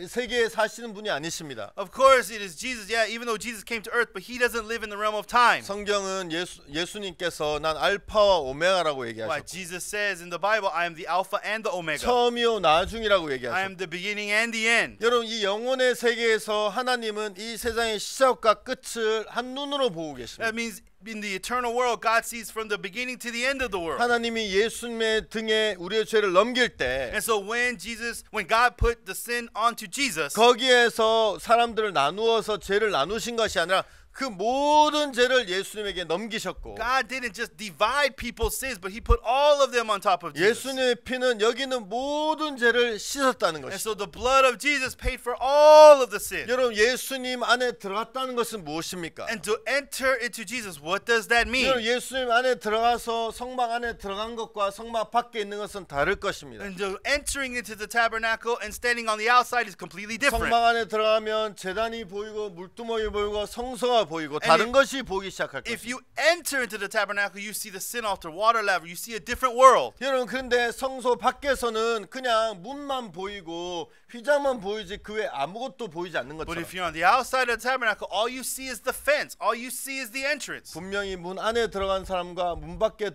세계에 사시는 분이 아니십니다. Of course, it is Jesus. Yeah, even though Jesus came to earth, but he doesn't live in the realm of time. 성경은 예수님께서 난 알파와 오메가라고 Why 얘기하셨고 Jesus says in the Bible, I am the Alpha and the Omega. 처음이요 나중이라고 I 얘기하셨고 am the beginning and the end. 여러분 이 영혼의 세계에서 하나님은 이 세상의 시작과 끝을 한눈으로 보고 계십니다. That means in the eternal world, God sees from the beginning to the end of the world. 하나님이 예수님의 등에 우리의 죄를 넘길 때 And so when God put the sin onto Jesus, 거기에서 사람들을 나누어서 죄를 나누신 것이 아니라 그 모든 죄를 예수님에게 넘기셨고 God didn't just divide people's sins, but he put all of them on top of Jesus. 예수님의 피는 여기 있는 모든 죄를 씻었다는 And 것이죠. so the blood of Jesus paid for all of the sin. 여러분 예수님 안에 들어갔다는 것은 무엇입니까? And to enter into Jesus, what does that mean? 여러분 예수님 안에 들어가서 성막 안에 들어간 것과 성막 밖에 있는 것은 다를 것입니다. And entering into the tabernacle and standing on the outside is completely different. 성막 안에 들어가면 제단이 보이고 물두멍이 보이고 성소가 보이고 And 다른 것이 보이기 시작할 If 것입니다. you enter into the tabernacle, you see the sin altar, water laver, you see a different world. 여러분 그런데 성소 밖에서는 그냥 문만 보이고 휘장만 보이지 그 외 아무것도 보이지 않는 But 것처럼 if you're on the outside of the tabernacle, all you see is the fence. All you see is the entrance. 분명히 문 안에 들어간 사람과 문 밖에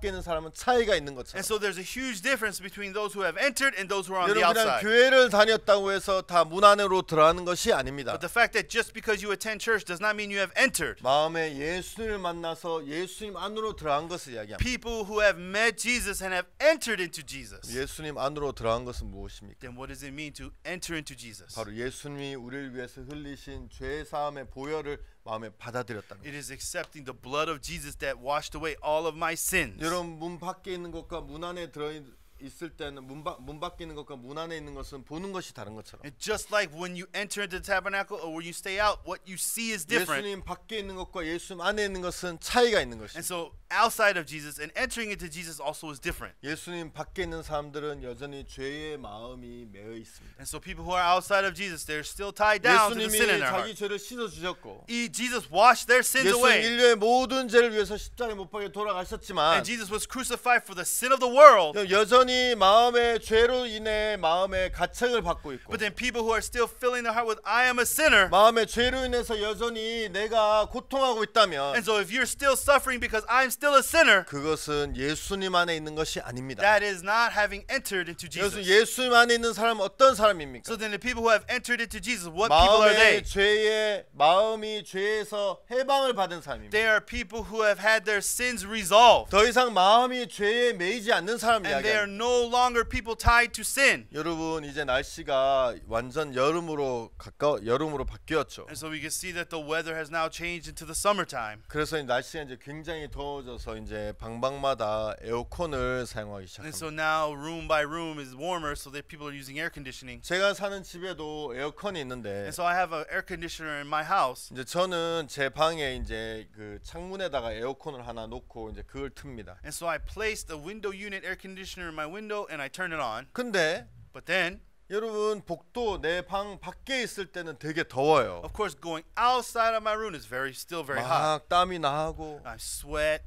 있는 사람은 차이가 있는 것처럼 And so there's a huge difference between those who have entered and those who are on the 여러분 그냥 outside. 교회를 다녔다고 해서 다 문 안으로 들어가는 것이 아닙니다. But the fact that just because you attend church does not mean you have entered. 마음에 예수님을 만나서 예수님 안으로 들어간 것을 이야기합니다. People who have met Jesus and have entered into Jesus. 예수님 안으로 들어간 것은 무엇입니까? Then what does it mean to enter into Jesus? 바로 예수님이 우리를 위해서 흘리신 죄 사함의 보혈을 마음에 받아들였다는 It 거예요. is accepting the blood of Jesus that washed away all of my sins. 여러분 문 밖에 있는 것과 문 안에 들어 있을 때는 문 밖에 있는 것과 문 안에 있는 것은 보는 것이 다른 것처럼 And just like when you enter into the tabernacle or when you stay out, what you see is different. 예수님 밖에 있는 것과 예수님 안에 있는 것은 차이가 있는 And 것입니다. so outside of Jesus and entering into Jesus also is different. 예수님 밖에 있는 사람들은 여전히 죄의 마음이 매여 있습니다. And so people who are outside of Jesus, they're still tied down to the sin in 예수님이 their 자기 heart. 죄를 씻어 주셨고 Jesus washed their sins 예수님 away. 인류의 모든 죄를 위해서 십자가에 못 박혀 돌아가셨지만 And Jesus was crucified for the sin of the world. 여전히 마음의 죄로 인해 마음의 가책을 받고 있고 But then people who are still filling their heart with I am a sinner. 마음의 죄로 인해서 여전히 내가 고통하고 있다면 And so if you're still suffering because I'm still a sinner, 그것은 예수님 안에 있는 것이 아닙니다. that is not having entered into Jesus. 예수님 안에 있는 사람은 어떤 사람입니까? So then the people who have entered into Jesus, what people are they? 마음이 죄에서 해방을 받은 사람입니다. They are people who have had their sins resolved. 더 이상 마음이 죄에 매이지 않는 사람 And they are 이야기합니다. no longer people tied to sin. 여러분 이제 날씨가 완전 여름으로 바뀌었죠. And so we can see that the weather has now changed into the summertime. 그래서 이 날씨가 이제 굉장히 더워져서 이제 방방마다 에어컨을 사용하기 And 시작합니다. so now room by room is warmer so that people are using air conditioning. 제가 사는 집에도 에어컨이 있는데 And so I have an air conditioner in my house. 이제 저는 제 방에 이제 그 창문에다가 에어컨을 하나 놓고 이제 그걸 틉니다. And so I placed a window unit air conditioner in my window and I turn it on. 근데 But then, 여러분 복도 내 방 밖에 있을 때는 되게 더워요. of course, going outside of my room is still very hot. 막 땀이 나고 I sweat.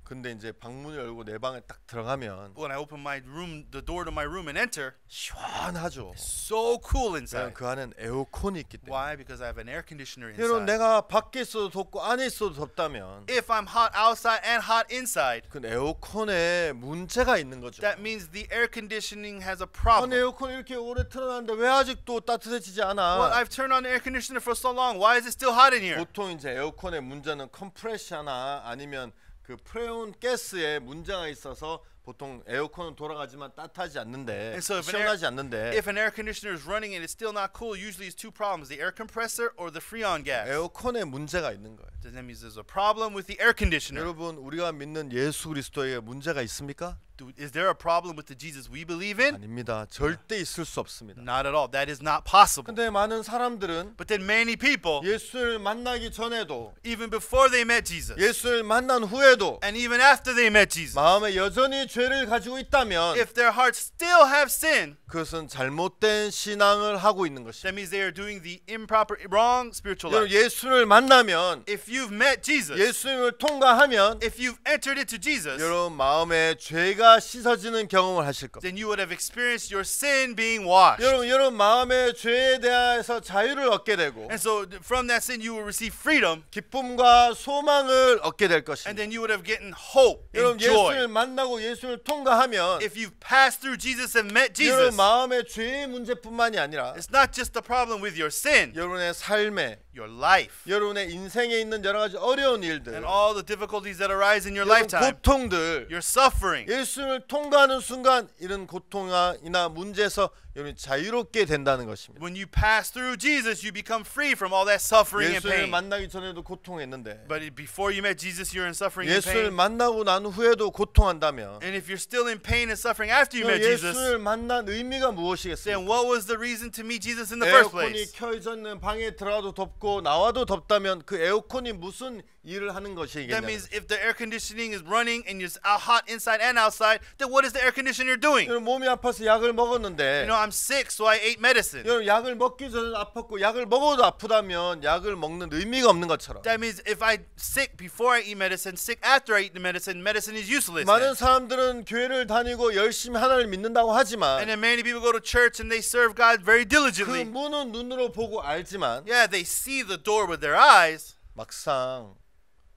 근데 이제 방문을 열고 내 방에 딱 들어가면 When I open my room, the door to my room and enter, 시원하죠. so cool inside. 그 안엔 에어컨이 있기 때문에. Why? Because I have an air conditioner 여러분 inside. 내가 밖에 있어도 덥고 안에 있어도 덥다면 If I'm hot outside and hot inside, 그 에어컨에 문제가 있는 거죠. that means the air conditioning has a 아니 problem. 에어컨 이렇게 오래 틀어놨는데 왜 아직도 따뜻해지지 Well, 않아? I've turned on the air conditioner for so long. Why is it still hot in here? 보통 이제 에어컨의 문제는 컴프레셔나 아니면 그 프레온 가스에 문제가 있어서 보통 에어컨은 돌아가지만 따뜻하지 않는데 And so if an 시원하지 않는데 If an air conditioner is running and it's still not cool, usually it's two problems: the air compressor or the freon gas. 에어컨에 문제가 있는 거예요. That means there's a problem with the air conditioner. 여러분 우리가 믿는 예수 그리스도에게 문제가 있습니까? Is there a problem with the Jesus we believe in? 아닙니다. 절대 있을 수 없습니다. Not at all. That is not possible. 근데 많은 사람들은 But then many people, 예수를 만나기 전에도 even before they met Jesus, 예수를 만난 후에도 and even after they met Jesus, 마음에 여전히 죄를 가지고 있다면 if their hearts still have sin, 그것은 잘못된 신앙을 하고 있는 것입니다. that means they are doing the improper, wrong spiritual 여러분 life. 예수를 만나면 If you've met Jesus, 예수님을 통과하면 if you've entered into Jesus, 여러분 마음에 죄가 씻어지는 경험을 하실 겁니다. then you would have experienced your sin being washed. 여러분 마음의 죄에 대해서 자유를 얻게 되고 And so from that sin you will receive freedom, 기쁨과 소망을 얻게 될 and 것입니다. then you would have gotten hope 여러분 and joy. 예수를 만나고 예수를 통과하면 If you've passed through Jesus and met 여러분 Jesus, 마음의 죄의 문제뿐만이 아니라 it's not just the problem with your sin, 여러분의 삶에 your life, 여러분의 인생에 있는 여러 가지 어려운 일들 and all the difficulties that arise in your 여러분 lifetime, 고통들 your suffering. 예수를 통과하는 순간 이런 고통이나 문제에서 여러분이 자유롭게 된다는 것입니다. When you pass through Jesus, you become free from all that suffering and 예수를 pain. 만나기 전에도 고통했는데 But before you met Jesus, you're in suffering and 예수를 pain. 만나고 난 후에도 고통한다면 And if you're still in pain and suffering after you met Jesus, 예수를 만난 의미가 then 무엇이겠습니까? what was the reason to meet Jesus in the first 에어컨이 place? 켜져 있는 방에 들어가도 덥고 나와도 덥다면 그 에어컨이 무슨 일을 하는 That 것이겠냐? means if the air conditioning is running and it's hot inside and outside, then what is the air conditioner doing? 여러분 몸이 아파서 약을 먹었는데 You know, I'm sick, so I ate medicine. 여러분 약을 먹기 전에 아팠고 약을 먹어도 아프다면 약을 먹는 의미가 없는 것처럼 That means if I'm sick before I eat medicine, sick after I eat the medicine, medicine is useless. 많은 then. 사람들은 교회를 다니고 열심히 하나님을 믿는다고 하지만 And then many people go to church and they serve God very 그 diligently. 문은 눈으로 보고 알지만 Yeah, they see the door with their eyes, 막상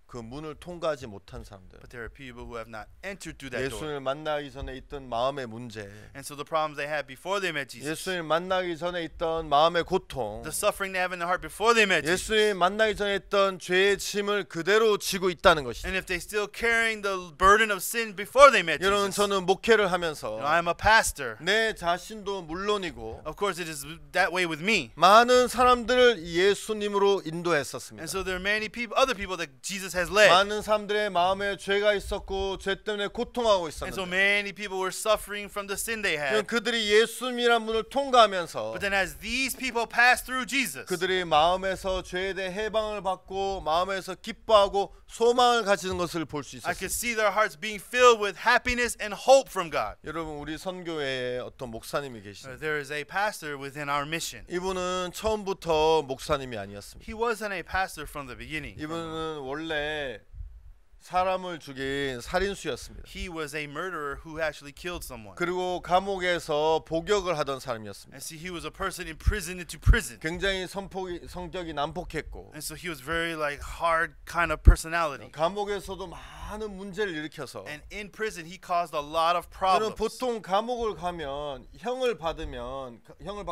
그 문을 통과하지 못한 사람들 but there are people who have not entered through that door. 예수를 만나기 전에 있던 마음의 문제 And so the problems they had before they met Jesus, 예수를 만나기 전에 있던 마음의 고통 the suffering they have in their heart before they met Jesus, 예수님 만나기 전에 있던 죄의 짐을 그대로 지고 있다는 것이죠. and if they still carrying the burden of sin before they met 여러분 Jesus. 저는 목회를 You 하면서 know, I'm a pastor. 내 자신도 물론이고 Of course, it is that way with me. 많은 사람들을 예수님으로 인도했었습니다. And so there are many people, other people that Jesus has led. 많은 사람들의 마음에 죄가 있었고 죄 때문에 고통하고 And so 있었는데 many people were suffering from the sin they had. 그들이 예수님이란 문을 통과하면서 But then as these people passed through Jesus, 그들이 마음에서 죄에 대해 해방을 받고 마음에서 기뻐하고 소망을 가지는 것을 볼 수 I could 있었습니다. see their hearts being filled with happiness and hope from God. 여러분 우리 선교회에 어떤 목사님이 계십니다. There is a pastor within our mission. 이분은 처음부터 목사님이 아니었습니다. He wasn't a pastor from the beginning. 이분은 원래 사람을 죽인 살인수였습니다. He was a murderer who actually killed someone. 그리고 감옥에서 복역을 하던 사람이었습니다. And see, he was a person imprisoned into prison. 굉장히 성격이 난폭했고 And so he was very like hard kind of personality. 감옥에서도 많은 문제를 일으켜서 And in prison, he caused a lot of 여러분 problems. 보통 감옥을 가면 형을 받으면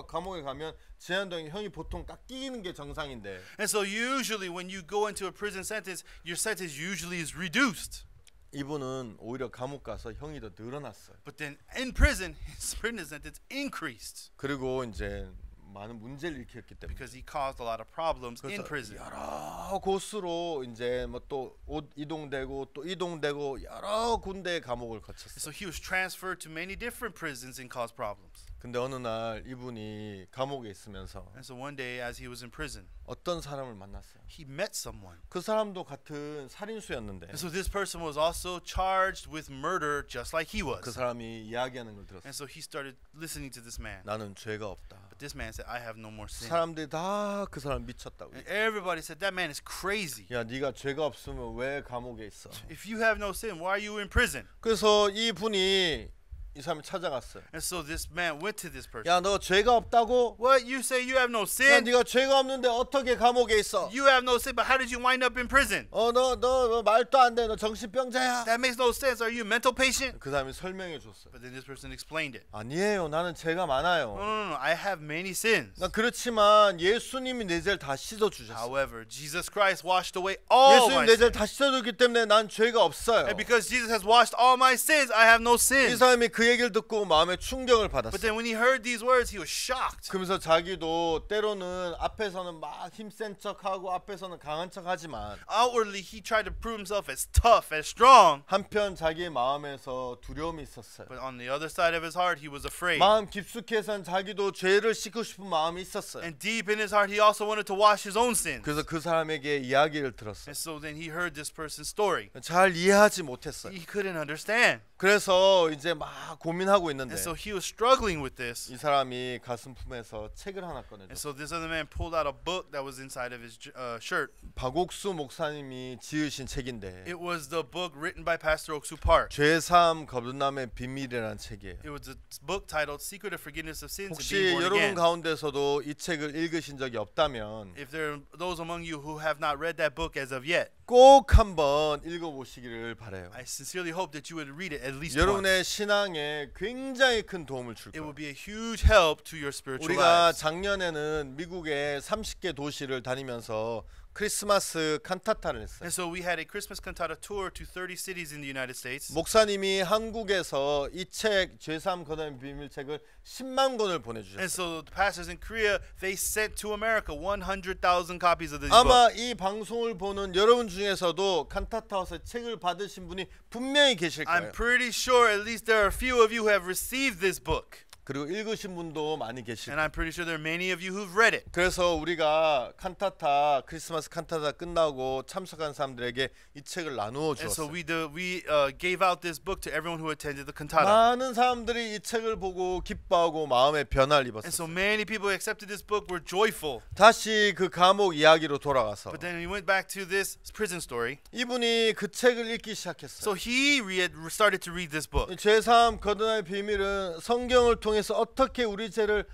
감옥에 가면 제한동에 형이 보통 깎이는 게 정상인데 And so usually when you go into a prison sentence, your sentence usually is reduced. 이분은 오히려 감옥 가서 형이 더 늘어났어요. But then in prison, his prison sentence increased 그리고 이제 많은 문제를 일으켰기 때문에 because he caused a lot of problems in 그래서 prison. 여러 곳으로 이제 뭐 또 이동되고 또 이동되고 여러 군데 감옥을 거쳤어요. So he was transferred to many different prisons and caused problems. 근데 어느 날 이분이 감옥에 있으면서 And so one day, as he was in prison, 어떤 사람을 만났어요. he met someone. 그 사람도 같은 살인수였는데 And so this person was also charged with murder, just like he was. 그 사람이 이야기하는 걸 들었어요. And so he started listening to this man. 나는 죄가 없다. But this man said, I have no more sin. 사람들이 다 그 사람 미쳤다고. And everybody said, that man is crazy. 야, 네가 죄가 없으면 왜 감옥에 있어? If you have no sin, why are you in prison? 그래서 이 분이 이 사람을 찾아갔어요. And so this man went to this person. 야, 너 죄가 없다고? What? You say you have no 야, sin? 네가 죄가 없는데 어떻게 감옥에 있어? You have no sin, but how did you wind up in prison? 너 말도 안 돼. 너 정신병자야. That makes no sense. Are you a mental patient? 그 사람이 설명해 줬어요. But then this person explained it. 아니에요. 나는 죄가 No, 많아요. no. I have many sins. 나 그렇지만 예수님이 내 죄를 다 씻어 주셨어요. However, Jesus Christ washed away all 예수님 my 내 죄를 sins. 다 씻어 줬기 때문에 난 죄가 없어요. And because Jesus has washed all my sins, I have no 이 sin. 사람이 그 얘기를 듣고 마음에 충격을 But 받았어요. then when he heard these words, he was shocked. 그러면서 자기도 때로는 앞에서는 막 힘센 척하고 앞에서는 강한 척하지만 Outwardly, he tried to prove himself as tough, as strong. 한편 자기의 마음에서 두려움이 있었어요. But on the other side of his heart, he was afraid. 마음 깊숙이선 자기도 죄를 씻고 싶은 마음이 있었어요. And deep in his heart, he also wanted to wash his own sins. 그래서 그 사람에게 이야기를 들었어요. And so then he heard this person's story. 잘 이해하지 못했어요. He couldn't understand. 그래서 이제 막 고민하고 있는데 And so he was struggling with this. 이 사람이 가슴 품에서 책을 하나 And 꺼내줬어요. so this other man pulled out a book that was inside of his shirt. 박옥수 목사님이 지으신 책인데 It was the book written by Pastor Oksu Park. 죄사함 거듭남의 비밀이라는 책이에요. It was a book titled Secret of Forgiveness of Sins and 혹시 Being Born 여러분 Again. 가운데서도 이 책을 읽으신 적이 없다면 If there are those among you who have not read that book as of yet, 꼭 한번 읽어보시기를 바라요. I sincerely hope that you would read it at least once. 여러분의 신앙에 굉장히 큰 도움을 줄 It 거예요. will be a huge help to your spiritual 우리가 lives. 작년에는 미국의 30개 도시를 다니면서 크리스마스 칸타타를 했어요. And so we had a Christmas cantata tour to 30 cities in the United States. 목사님이 한국에서 이 책 죄사함 거듭남의 비밀 책을 10만 권을 And 보내주셨어요. so the pastors in Korea, they sent to America 100,000 copies of this book. 아마 이 방송을 보는 여러분 중에서도 칸타타에서 책을 받으신 분이 분명히 계실 거예요. I'm pretty sure at least there are a few of you who have received this book. 그리고 읽으신 분도 많이 계실 And 거예요. I'm pretty sure there are many of you who've read it. 그래서 우리가 칸타타 크리스마스 칸타타 끝나고 참석한 사람들에게 이 책을 나누어 And so 주었어요. we gave out this book to everyone who attended the cantata. 많은 사람들이 이 책을 보고 기뻐하고 마음의 변화를 And so 입었어요. many people who accepted this book were joyful. 다시 그 감옥 이야기로 돌아가서 But then we went back to this prison story. 이분이 그 책을 읽기 So 시작했어요. he started to read this book. 이 죄사함 거듭남의 비밀은 성경을 통해서 어떻게 우리 죄를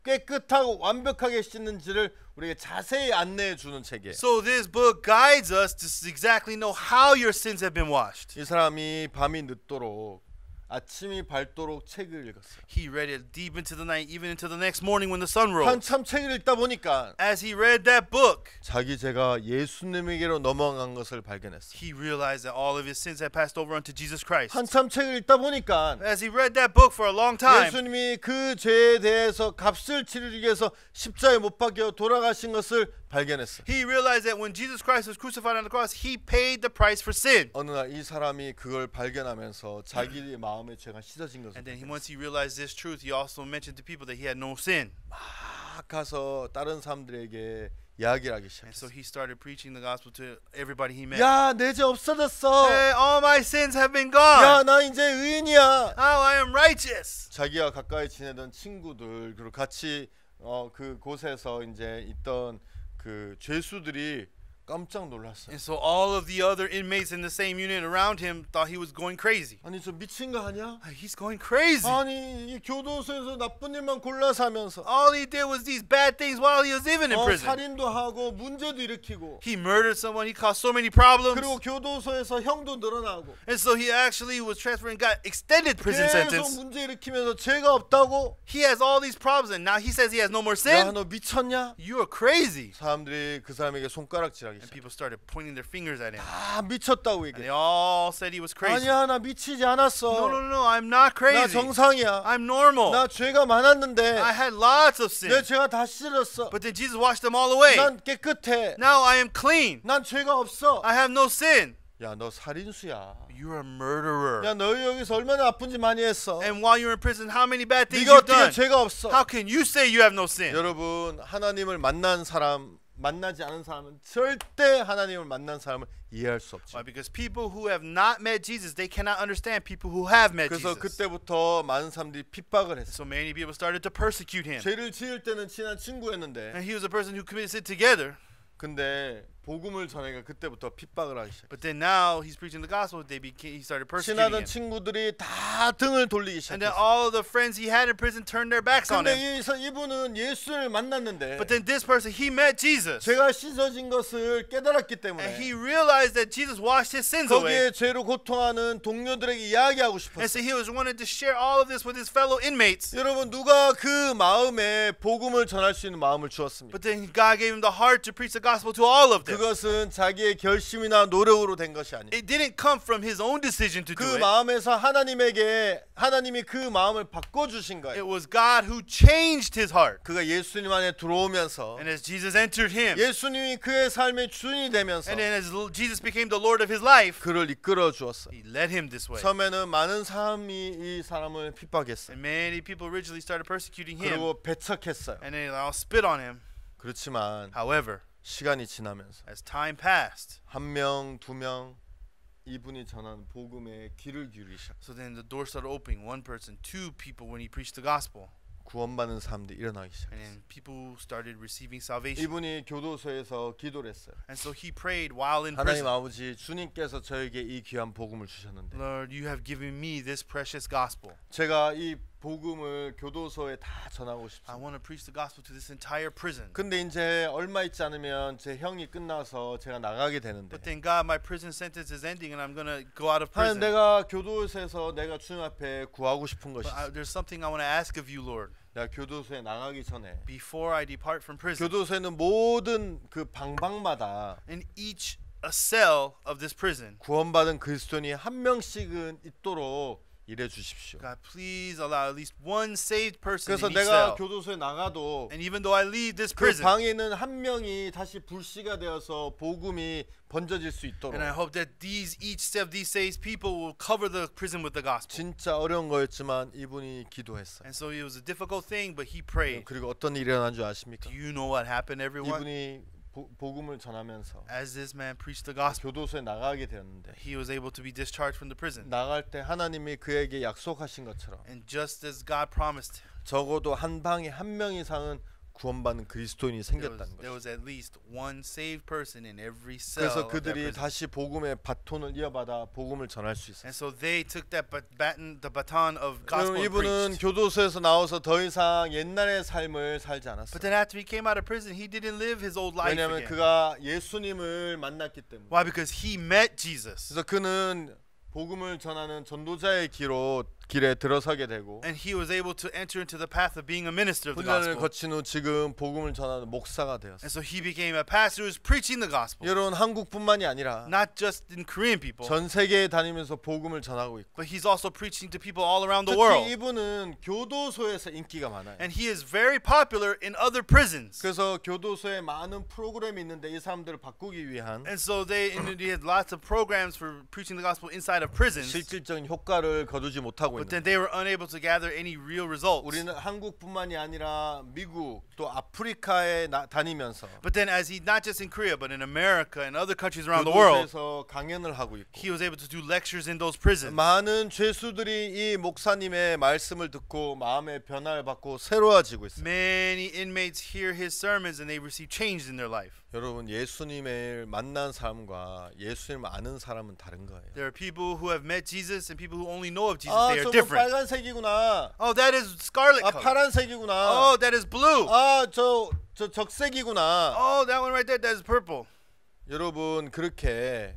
깨끗하고 완벽하게 씻는지를 우리에게 자세히 안내해 주는 책이에요. So this book guides us to exactly know how your sins have been washed. 이 사람이 밤이 늦도록 아침이 밝도록 책을 읽었어요. He read it deep into the night, even into the next morning when the sun rose. 한참 책을 읽다 보니까 As he read that book, 자기 죄가 예수님에게로 넘어간 것을 발견했어요. he realized that all of his sins had passed over unto Jesus Christ. 한참 책을 읽다 보니까 As he read that book for a long time, 예수님이 그 죄에 대해서 값을 치르기 위해서 십자가에 못 박혀 돌아가신 것을 발견했어요. he realized that when Jesus Christ was crucified on the cross, he paid the price for sin. 어느 날 이 사람이 그걸 발견하면서 자기의 마음의 죄가 씻어진 것을 And then once he realized this truth, he also mentioned to people that he had no sin. 막 가서 다른 사람들에게 이야기를 하기 And so 시작했어요. he started preaching the gospel to everybody he met. 야, 내 죄 없어졌어. Hey, all my sins have been gone. 야, 나 이제 의인이야. Now I am righteous. 자기와 가까이 지내던 친구들 그리고 같이 그 곳에서 이제 있던 그 죄수들이 깜짝 놀랐어요. And so all of the other inmates in the same unit around him thought he was going crazy. 아니 저 미친 거 아니야? He's going crazy. 아니 이 교도소에서 나쁜 일만 골라서 하면서 All he did was these bad things while he was even in prison. 살인도 하고 문제도 일으키고 He murdered someone. He caused so many problems. 그리고 교도소에서 형도 늘어나고 And so he actually was transferred and got extended prison 계속 sentence. 문제 일으키면서 죄가 없다고? He has all these problems and now he says he has no more 야, sin. 너 미쳤냐? You are crazy. 사람들이 그 사람에게 손가락질하기 And 시작. people started pointing their fingers at him. 다 미쳤다고 And they 얘기해. all said he was crazy. 아니야, 나 미치지 No, 않았어. no, no, I'm not 나 crazy. 정상이야. I'm normal. 나 죄가 많았는데 I had lots of 내 sin. 죄가 다 씻어졌어. But then Jesus washed them all away. 난 깨끗해. Now I am clean. 난 죄가 없어. I have no sin. 야, 너 살인수야. You're a murderer. 야, 너 여기서 얼마나 나쁜 짓 많이 했어. And while you're in prison, how many bad things 네가 you've done? 어떻게 죄가 없어? How can you say you have no sin? 여러분, 하나님을 만난 사람, 만나지 않은 사람은 절대 하나님을 만난 사람을 이해할 수 없죠. Why? Because people who have not met Jesus, they cannot understand people who have met 그래서 Jesus. 그때부터 많은 사람들이 핍박을 했어. So many people started to persecute him. 죄를 지을 때는 친한 친구였는데, And he was a person who committed sin together. 근데 복음을 전하니까 그때부터 핍박을 하기 시작. But then now he's preaching the gospel. He started persecuting 친하던 him. 친구들이 다 등을 돌리기 And then 시작했어. all of the friends he had in prison turned their backs on him. 근데 이분은 예수를 만났는데 But then this person, he met Jesus. 죄가 씻어진 것을 깨달았기 And he 때문에 realized that Jesus washed his sins away. 거기에 죄로 고통하는 동료들에게 이야기하고 And so 싶었어요. he was wanted to share all of this with his fellow inmates. 여러분, 누가 그 마음에 복음을 전할 수 있는 마음을 주었습니까? But then God gave him the heart to preach the gospel to all of them. 그것은 자기의 결심이나 노력으로 된 것이 아니에요. It didn't come from his own decision to do 그 it. 마음에서 하나님이 그 마음을 바꿔주신 It 거예요. was God who changed his heart. 그가 예수님 안에 들어오면서 And as Jesus entered him, 예수님이 그의 삶의 주인이 되면서 and then as Jesus became the Lord of his life, 그를 이끌어 주었어요. he led him this way. 처음에는 많은 사람이 이 사람을 핍박했어요. And many people originally started persecuting him, 그리고 배척했어요. and they all spit on him. 그렇지만 However, 시간이 지나면서 as time passed, 한 명, 두 명 이분이 전한 복음에 귀를 기울이기 시작. so then the door started opening. One person, two people when he preached the gospel. 구원받는 사람들이 일어나기 And 시작했어요. then people started receiving salvation. 이분이 교도소에서 기도를 했어요. And so he prayed while in 하나님 prison. 아버지, 주님께서 저에게 이 귀한 복음을 주셨는데 Lord, you have given me this precious gospel. 제가 이 복음을 교도소에 다 전하고 I 싶습니다. want to preach the gospel to this entire prison. 근데 이제 얼마 있지 않으면 제 형이 끝나서 제가 나가게 되는데 But then God, my prison sentence is ending and I'm going to go out of 하나님, prison. 내가 교도소에서 내가 주님 앞에 구하고 싶은 것이 있어. There's something I want to ask of you, Lord. 내가 교도소에 나가기 전에 Before I depart from prison, 교도소에는 모든 그 방방마다 in each a cell of this prison, 구원받은 그리스도인이 한 명씩은 있도록 일해 주십시오. God, please allow at least one saved person 그래서 in each 내가 cell. 교도소에 나가도 And even though I leave this 그 prison, 방에 있는 한 명이 다시 불씨가 되어서 복음이 번져질 수 있도록. and I hope that each of these saved people will cover the prison with the gospel. 진짜 어려운 거였지만 이분이 기도했어요. And so it was a difficult thing, but he prayed. 그리고 어떤 일이 일어난 줄 아십니까? Do you know what happened, everyone? 이분이 복음을 전하면서 As this man preached the gospel, 교도소에 나가게 되었는데 he was able to be discharged from the prison. 나갈 때 하나님이 그에게 약속하신 것처럼 And just as God promised, 적어도 한 방에 한 명 이상은 구원받는 그리스도인이 생겼다는 there 거죠. was at least one saved person in every cell 그래서 of that 그들이 prison. 다시 복음의 바톤을 이어받아 복음을 전할 수 있어요. And so they took that the baton of gospel 그럼 and 이분은 preached. 교도소에서 나와서 더 이상 옛날의 삶을 살지 But 않았어요. then after he came out of prison, he didn't live his old life 왜냐하면 again. 그가 예수님을 만났기 때문에. Why? Because he met Jesus. 그래서 그는 복음을 전하는 전도자의 길에 들어서게 되고 And he was able to enter into the path of being a minister of the 훈련을 gospel. 거친 후 지금 복음을 전하는 목사가 되었어요. And so he became a pastor who's preaching the gospel. 여러분, 한국뿐만이 아니라 Not just in Korean people, 전 세계에 다니면서 복음을 전하고 있고 but he's also preaching to people all around the 특히 world. 이분은 교도소에서 인기가 많아요. And he is very popular in other prisons. 그래서 교도소에 많은 프로그램이 있는데 이 사람들을 바꾸기 위한 And so they had lots of programs for preaching the gospel inside of prisons. 실질적인 효과를 거두지 못하고 But then 있는. they were unable to gather any real results. 우리는 한국뿐만이 아니라 미국 또 아프리카에 다니면서 But then as he, not just in Korea, but in America and other countries around the world, 교도소에서 강연을 하고 있고 he was able to do lectures in those prisons. 많은 죄수들이 이 목사님의 말씀을 듣고 마음의 변화를 받고 새로워지고 있어요. Many inmates hear his sermons and they receive change in their life. 여러분, 예수님을 만난 사람과 예수님을 아는 사람은 다른 거예요. There are people who have met Jesus and people who only know of Jesus. 아, They are 저거 different. 빨간색이구나. Oh, that is scarlet 아, color. 파란색이구나. Oh, that is blue. 아, 저 적색이구나. Oh, that one right there, that is purple. 여러분, 그렇게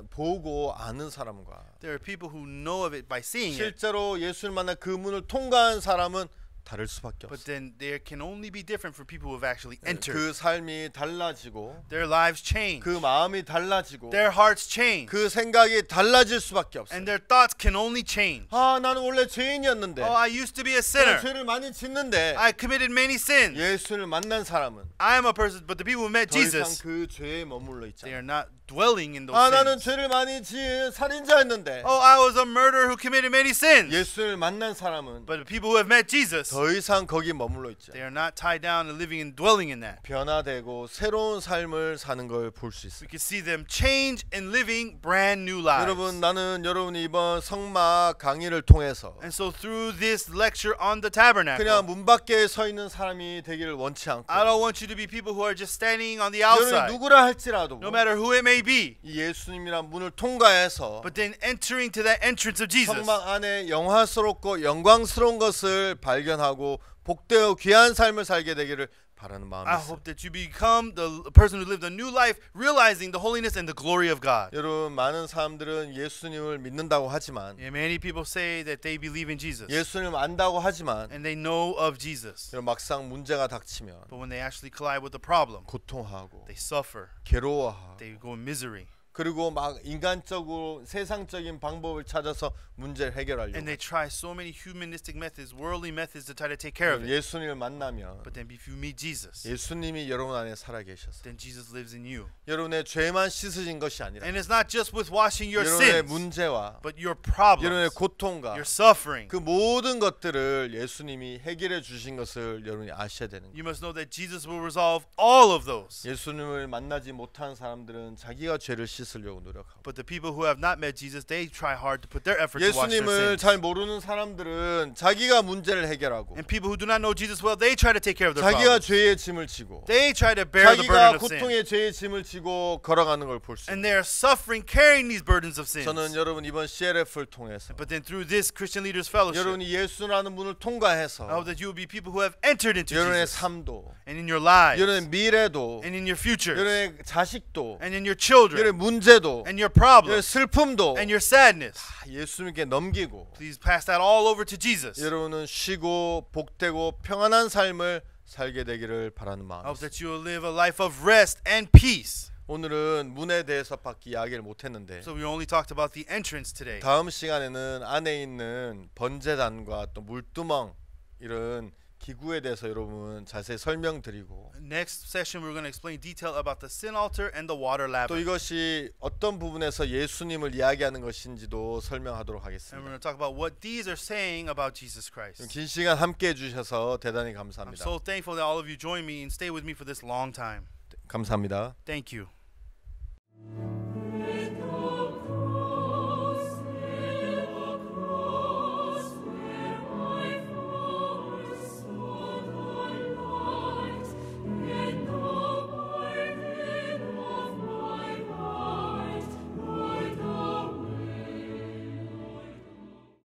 보고 아는 사람과 There are people who know of it by seeing it. 실제로 예수를 만나 그 문을 통과한 사람은 다를 수밖에 But 없어요. then there can only be different for people who have actually entered. 그 삶이 달라지고 Their lives change. 그 마음이 달라지고 Their hearts change. 그 생각이 달라질 수밖에 없어요. And their thoughts can only change. 아, 나는 원래 죄인이었는데 Oh, I used to be a 내가 sinner. 죄를 많이 짓는데 I committed many sins. 예수를 만난 사람은 I am a person, but the people who met 더 이상 Jesus, 그 죄에 머물러 they 있잖아. are not dwelling in those 아, 나는 sins. 죄를 많이 지은 살인자였는데 Oh, I was a murderer who committed many sins. 예수를 만난 사람은 But the people who have met Jesus, 더 이상 거기 머물러 있지 they 않아. are not tied down and living and dwelling in that. 변화되고 새로운 삶을 사는 걸 볼 수 있어요. We can see them change and living brand new lives. 여러분, 나는 여러분이 이번 성막 강의를 통해서 And so through this lecture on the tabernacle, 그냥 문 밖에 서 있는 사람이 되기를 원치 않고 I don't want you to be people who are just standing on the 여러분이 outside, 누구라 할지라도 no matter who it may be, 이 예수님이란 문을 통과해서 but then entering to that entrance of Jesus. 성막 안에 영화스럽고 영광스러운 것을 발견하고 복되어 귀한 삶을 살게 되기를 바라는 마음이 I 있어요. hope that you become the person who lived a new life, realizing the holiness and the glory of God. 여러분, 많은 사람들은 예수님을 믿는다고 하지만 And many people say that they believe in Jesus 예수님을 안다고 하지만 and they know of Jesus, 여러분, 막상 문제가 닥치면 but when they actually collide with the problem, 고통하고 they suffer, 괴로워하고 they go in misery, 그리고 막 인간적으로 세상적인 방법을 찾아서 문제를 해결하려고 and they try so many humanistic methods, worldly methods to try to take care of it. 예수님을 만나면 But then if you meet Jesus, 예수님이 여러분 안에 살아 계셔서 then Jesus lives in you. 여러분의 죄만 씻으신 것이 아니라 And it's not just with washing your 여러분의 sins, 문제와 but your 여러분의 problems, 고통과 your suffering. 그 모든 것들을 예수님이 해결해 주신 것을 여러분이 아셔야 되는 거예요. You must know that Jesus will resolve all of those. 예수님을 만나지 못한 사람들은 자기가 죄를 씻으려고 노력하고 But the people who have not met Jesus, they try hard to put their effort to wash their 예수님을 sins. 잘 모르는 사람들은 자기가 문제를 해결하고 And people who do not know Jesus well, they try to take care of their 자기가 problems. 죄의 짐을 지고 They try to bear the burden 자기가 of sin. 고통의 죄의 짐을 지고 걸어가는 걸 볼 수 있어요. And they are suffering, carrying these burdens of sins. 저는 여러분 이번 CLF를 통해서 But then through this Christian Leaders Fellowship, 여러분이 예수라는 문을 I 통과해서 hope that you will be people who have entered into 여러분의 Jesus. 삶도 And in your lives, 여러분의 미래도 and in your futures, 여러분의 자식도 and in your children, 여러분의 문제도 and your 여러분의 problems, 슬픔도 and your sadness. 다 예수님께 넘기고 Please pass that all over to Jesus. 여러분은 쉬고 복되고 평안한 삶을 살게 되기를 바라는 I 마음이 hope 있습니다. that you will live a life of rest and peace. 오늘은 문에 대해서밖에 이야기를 못했는데 So we only talked about the entrance today. 다음 시간에는 안에 있는 번제단과 또 물두멍 이런 기구에 대해서 여러분 자세히 설명드리고 Next session, we're going to explain detail about the sin altar and the water 또 laver. 이것이 어떤 부분에서 예수님을 이야기하는 것인지도 설명하도록 And we're 하겠습니다. going to talk about what these are saying about Jesus Christ. 긴 시간 함께 해주셔서 대단히 I'm 감사합니다. so thankful that all of you joined me and stay with me for this long time. 감사합니다. Thank you.